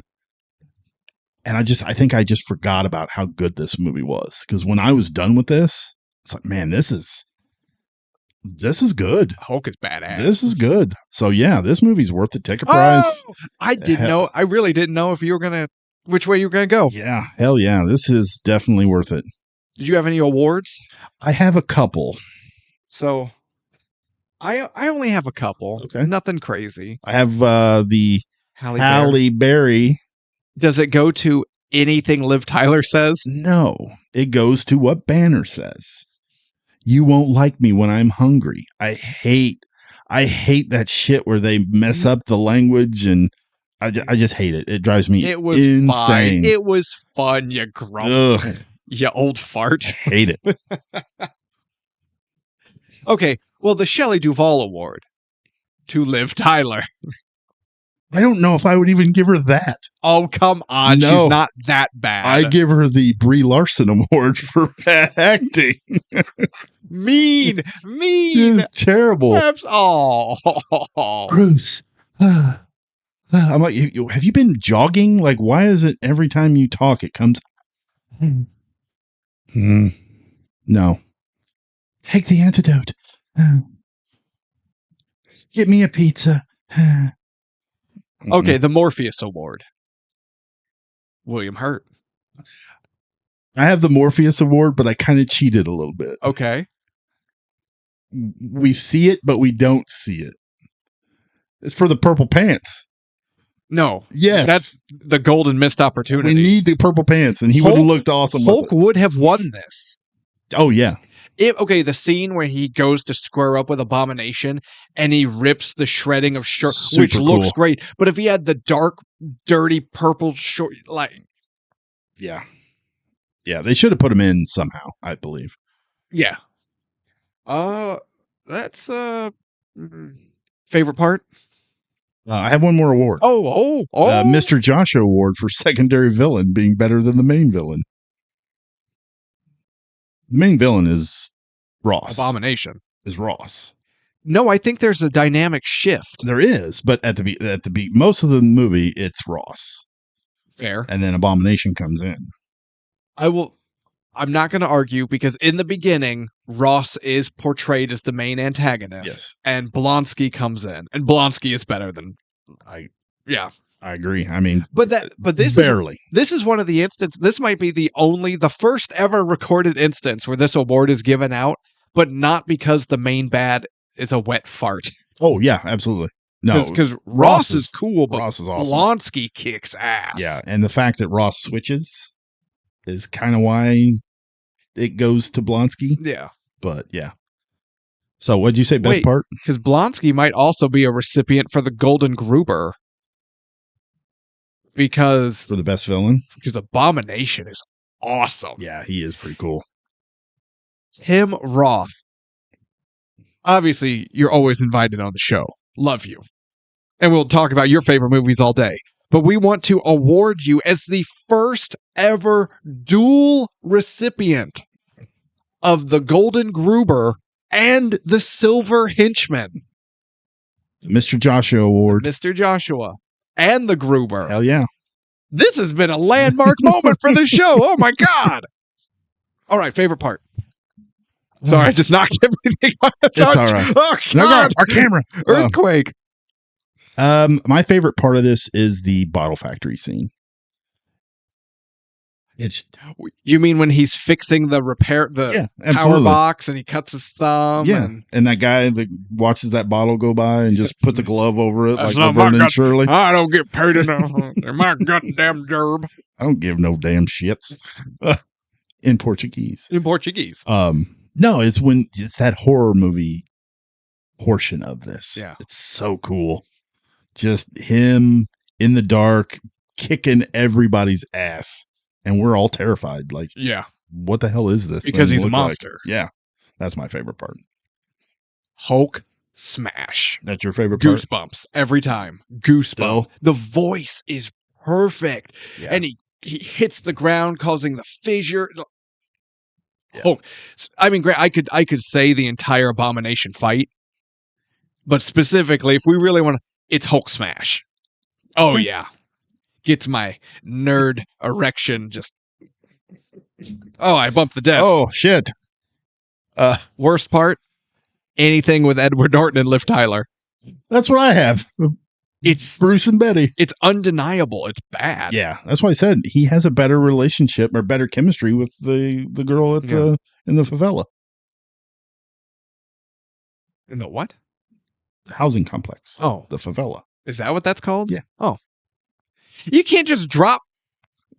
And I think I just forgot about how good this movie was. Because when I was done with this, it's like, man, this is good. Hulk is badass. This is good. So yeah, this movie's worth the ticket price. Oh, I didn't know. I really didn't know if you were which way you were gonna go. Yeah, hell yeah, this is definitely worth it. Did you have any awards? I have a couple. So, I only have a couple. Okay, nothing crazy. I have the Halle Berry. Does it go to anything Liv Tyler says? No, it goes to what Banner says. You won't like me when I'm hungry. I hate that shit where they mess up the language, and I just hate it. It drives me insane. Fine. It was fun, you grump. You old fart. Hate it. Okay, well, the Shelley Duvall Award to Liv Tyler. I don't know if I would even give her that. Oh, come on. No, she's not that bad. I give her the Brie Larson Award for bad acting. mean. It's terrible. Oh. Bruce. I'm like, have you been jogging? Like, why is it every time you talk, it comes... No. Take the antidote. Get me a pizza. Okay, the Morpheus Award. William Hurt. I have the Morpheus Award, but I kind of cheated a little bit. Okay. We see it, but we don't see it. It's for the purple pants. No. Yes. That's the golden missed opportunity. We need the purple pants, and he would have looked awesome. Hulk would have won this. Oh, yeah. The scene where he goes to square up with Abomination and he rips the shredding of shirt, which looks great. But if he had the dark, dirty purple short, like, yeah, they should have put him in somehow, I believe. Yeah. That's favorite part. I have one more award. Oh! Mr. Joshua Award for secondary villain being better than the main villain. The main villain is Ross. Abomination is Ross. No, I think there's a dynamic shift. There is, but at the most of the movie, it's Ross. Fair. And then Abomination comes in. I'm not going to argue because in the beginning, Ross is portrayed as the main antagonist. Yes. And Blonsky comes in, and Blonsky is better than I agree. I mean, but this barely. This is one of the instances. This might be the first ever recorded instance where this award is given out, but not because the main bad is a wet fart. Oh yeah, absolutely. No, because Ross is cool, but Ross is awesome. Blonsky kicks ass. Yeah, and the fact that Ross switches is kind of why it goes to Blonsky. Yeah. But yeah. So what'd you say? Best Wait. part? Because Blonsky might also be a recipient for the Golden Gruber. Because For the best villain? Abomination is awesome. Yeah, he is pretty cool. Tim Roth. Obviously, you're always invited on the show. Love you. And we'll talk about your favorite movies all day. But we want to award you as the first ever dual recipient of the Golden Gruber and the Silver Henchman. Mr. Joshua Award. Mr. Joshua and the Gruber. Hell yeah. This has been a landmark moment for the show. Oh my God. All right, favorite part. Sorry, I just knocked everything on the touch. It's all right. Oh, No, God. our camera. Earthquake. My favorite part of this is the bottle factory scene. It's You mean when he's fixing the power absolutely. box and he cuts his thumb? Yeah, And and that guy that watches that bottle go by and just puts a glove over it That's like not my Laverne and gut- Shirley. I don't get paid enough. They're my goddamn gerb. I don't give no damn shits. In Portuguese. In Portuguese. No, it's that horror movie portion of this. Yeah. It's so cool. Just him in the dark kicking everybody's ass. And we're all terrified. Like, Yeah. what the hell is this? Because thing he's a look like? monster. Yeah. That's my favorite part. Hulk smash. That's your favorite part? Goosebumps every time. Goosebumps. Still? The voice is perfect. Yeah. And he hits the ground, causing the fissure. Yeah. Oh, I mean, great. I could say the entire Abomination fight, but specifically, if we really want to, it's Hulk smash. Oh yeah, gets my nerd erection just. Oh, I bumped the desk. Oh, shit. Worst part, anything with Edward Norton and Liv Tyler. That's what I have. It's Bruce and Betty. It's undeniable. It's bad. Yeah, that's why I said he has a better relationship or better chemistry with the girl at in the favela. In the what? The housing complex. Oh, The favela. is that what that's called? Yeah. Oh, you can't just drop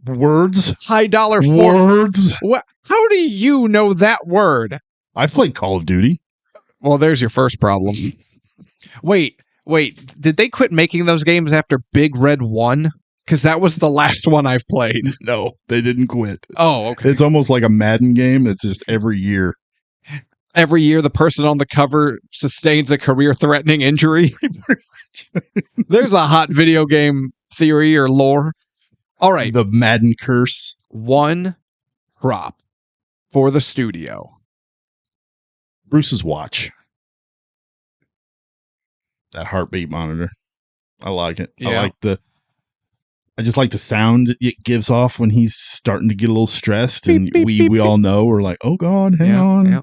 Words. high dollar Words. What? How do you know that word? I've played Call of Duty. Well, there's your first problem. Wait. Did they quit making those games after Big Red 1? Because that was the last one I've played. No, they didn't quit. Oh, okay. It's almost like a Madden game. It's just every year. Every year, the person on the cover sustains a career-threatening injury. There's a hot video game theory or lore. All right. The Madden curse. One prop for the studio. Bruce's watch. That heartbeat monitor. I like it. Yeah. I just like the sound it gives off when he's starting to get a little stressed, Beep, and beep, we beep, beep. all know we're like, oh God, hang on. Yeah.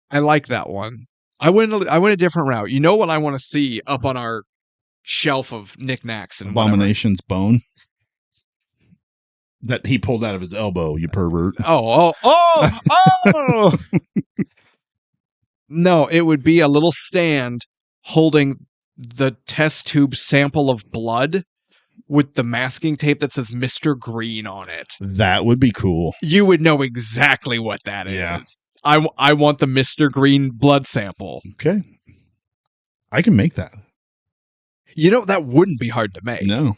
I like that one. I went a different route. You know what I want to see up on our shelf of knickknacks and whatever? Abomination's bone that he pulled out of his elbow. You pervert. Oh! No, it would be a little stand holding the test tube sample of blood with the masking tape that says Mr. Green on it. That would be cool. You would know exactly what that is. Yeah. I want the Mr. Green blood sample. Okay, I can make that. You know, that wouldn't be hard to make. No,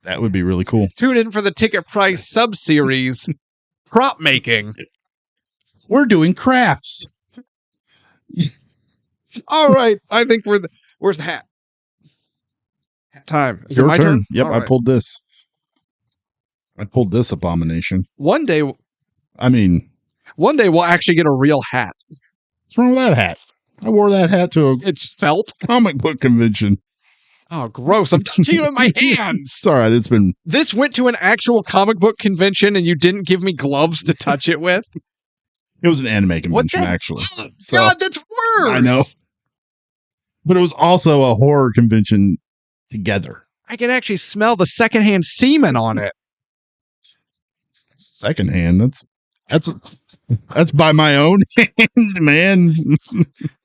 that would be really cool. Tune in for the Ticket Price sub-series, Prop Making. We're doing crafts. All right. I think where's the hat? Hat time. Is Your it my turn? Yep, All I right. pulled this. I pulled this abomination. One day we'll actually get a real hat. What's wrong with that hat? I wore that hat to a It's felt. comic book convention. Oh, gross. I'm touching it with my hands. It's all right. It's been This went to an actual comic book convention and you didn't give me gloves to touch it with? It was an anime convention, the- actually. Oh, So, God, that's worse. I know. But it was also a horror convention together. I can actually smell the secondhand semen on it. Secondhand. That's by my own hand, man.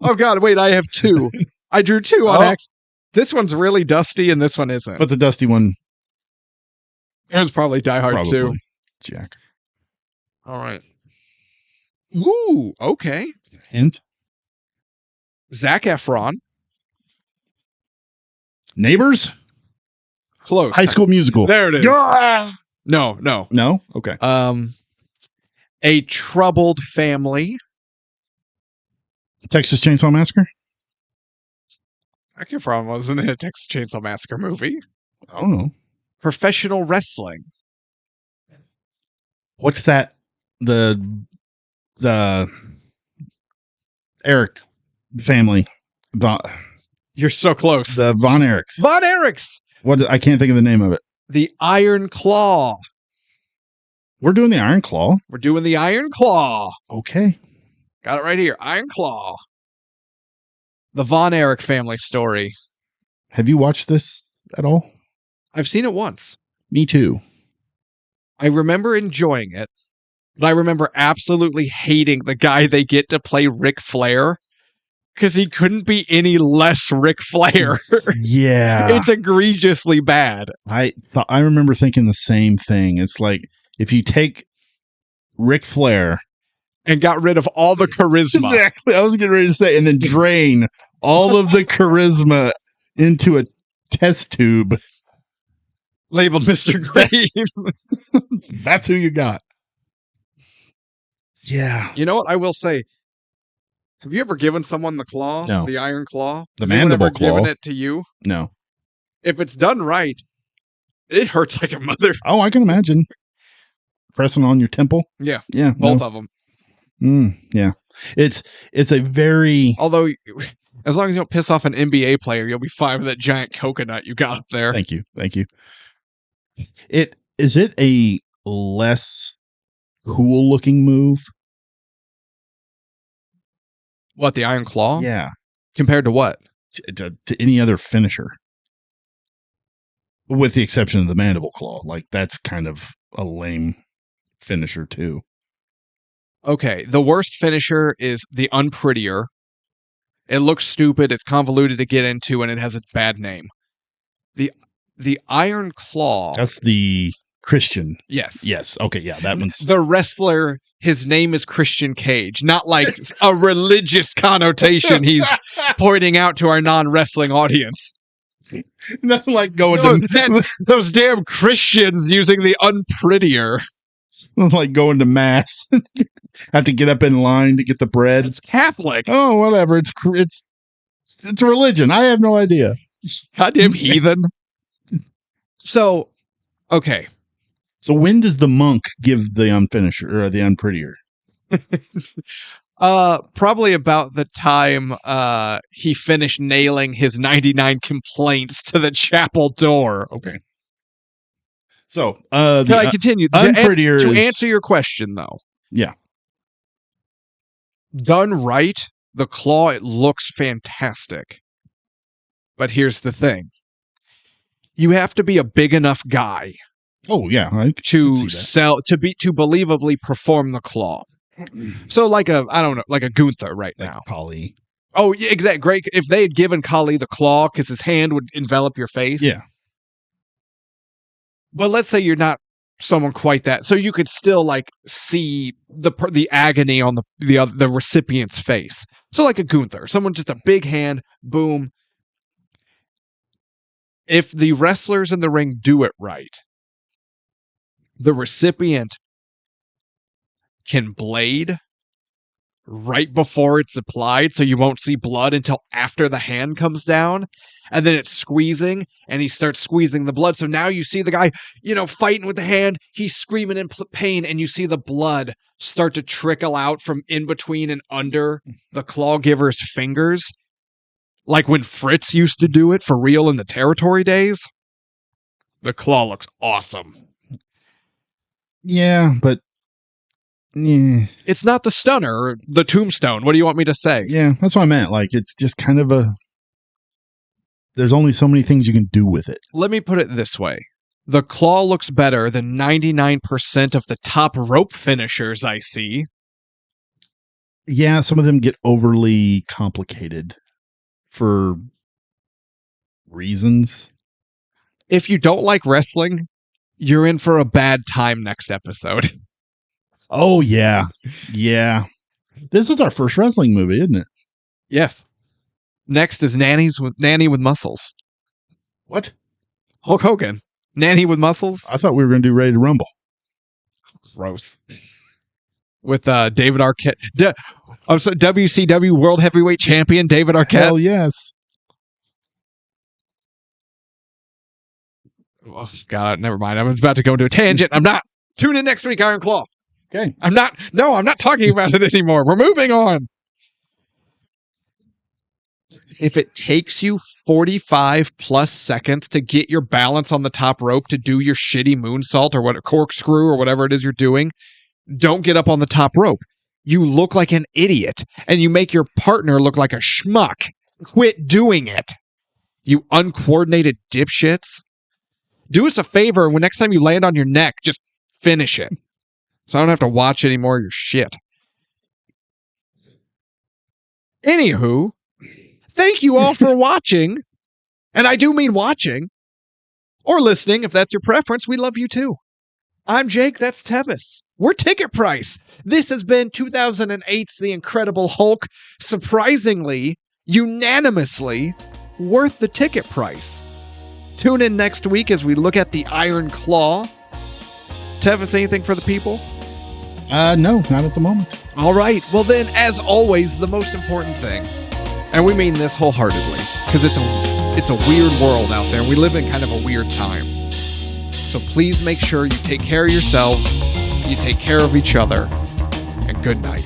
Oh, God, wait, I have two. I drew two on Oh. accident. This one's really dusty and this one isn't. But the dusty one, It was probably Die Hard probably. 2. Jack. All right. Ooh, okay. Hint. Zac Efron. Neighbors? Close. High School Musical. There it is. Gah! No. No? Okay. A troubled family. Texas Chainsaw Massacre? Zac Efron wasn't in a Texas Chainsaw Massacre movie. I don't know. Professional wrestling. What's that? The Eric family. You're so close. The Von Erichs. Von Erichs. What? I can't think of the name of it. The Iron Claw. We're doing the Iron Claw. We're doing the Iron Claw. Okay. Got it right here. Iron Claw. The Von Erich family story. Have you watched this at all? I've seen it once. Me too. I remember enjoying it, but I remember absolutely hating the guy they get to play Ric Flair because he couldn't be any less Ric Flair. Yeah. It's egregiously bad. I remember thinking the same thing. It's like if you take Ric Flair and got rid of all the charisma. Exactly. I was getting ready to say, and then drain all of the charisma into a test tube. Labeled Mr. Green. That's who you got. Yeah. You know what I will say? Have you ever given someone the claw? No. The iron claw? The Has anyone mandible ever claw. given it to you? No. If it's done right, it hurts like a mother. Oh, I can imagine. Pressing on your temple. Yeah. Yeah. Both of them. Yeah. It's a very... Although, as long as you don't piss off an NBA player, you'll be fine with that giant coconut you got up there. Thank you. Is it a less cool looking move? What, the iron claw? Yeah. Compared to what? To any other finisher. With the exception of the mandible claw. Like, that's kind of a lame finisher, too. Okay, the worst finisher is the unprettier. It looks stupid, it's convoluted to get into, and it has a bad name. The iron claw. That's the Christian. Yes. Yes. Okay, yeah, that one's... The wrestler, his name is Christian Cage, not like a religious connotation he's pointing out to our non-wrestling audience. Nothing like going to... Those damn Christians using the unprettier. Like going to mass. Have to get up in line to get the bread. It's Catholic. Oh, whatever. It's a religion. I have no idea. Goddamn heathen. So, okay. So when does the monk give the unfinisher or the unprettier? Probably about the time he finished nailing his 99 complaints to the chapel door. Okay. So, Can I continue? Unprettier To is... answer your question, though. Yeah. Done right, the claw, it looks fantastic. But here's the thing. You have to be a big enough guy Oh, yeah. I to see that. sell to believably perform the claw. So like a Gunther right Like now. Kali. Oh, yeah, exactly. Great. If they had given Kali the claw because his hand would envelop your face. Yeah. But let's say you're not someone quite that, so you could still like see the agony on the recipient's face. So like a Gunther, someone just a big hand, boom. If the wrestlers in the ring do it right, the recipient can blade right before it's applied, so you won't see blood until after the hand comes down, and then it's squeezing, and he starts squeezing the blood. So now you see the guy, fighting with the hand, he's screaming in pain, and you see the blood start to trickle out from in between and under the claw giver's fingers. Like when Fritz used to do it for real in the territory days. The claw looks awesome. Yeah, but... Yeah. It's not the stunner or the tombstone. What do you want me to say? Yeah, that's what I meant. Like, it's just kind of there's only so many things you can do with it. Let me put it this way. The claw looks better than 99% of the top rope finishers I see. Yeah, some of them get overly complicated for reasons. If you don't like wrestling, you're in for a bad time next episode. Oh, yeah. Yeah. This is our first wrestling movie, isn't it? Yes. Next is Nanny with Muscles. What? Hulk Hogan. Nanny with Muscles. I thought we were going to do Ready to Rumble. Gross. With David Arquette. WCW World Heavyweight Champion David Arquette. Hell yes. Oh, God, never mind. I'm about to go into a tangent. I'm not. Tune in next week, Iron Claw. Okay. I'm not talking about it anymore. We're moving on. If it takes you 45 plus seconds to get your balance on the top rope to do your shitty moonsault or what, corkscrew or whatever it is you're doing, don't get up on the top rope. You look like an idiot and you make your partner look like a schmuck. Quit doing it. You uncoordinated dipshits. Do us a favor when next time you land on your neck, just finish it. So I don't have to watch any more of your shit. Anywho, thank you all for watching. And I do mean watching. Or listening, if that's your preference. We love you too. I'm Jake, that's Tevis. We're Ticket Price. This has been 2008's The Incredible Hulk. Surprisingly, unanimously, worth the ticket price. Tune in next week as we look at the Iron Claw. Tevis, anything for the people? No, not at the moment. All right. Well then, as always, the most important thing, and we mean this wholeheartedly, because it's a weird world out there. We live in kind of a weird time. So please make sure you take care of yourselves, you take care of each other, and good night.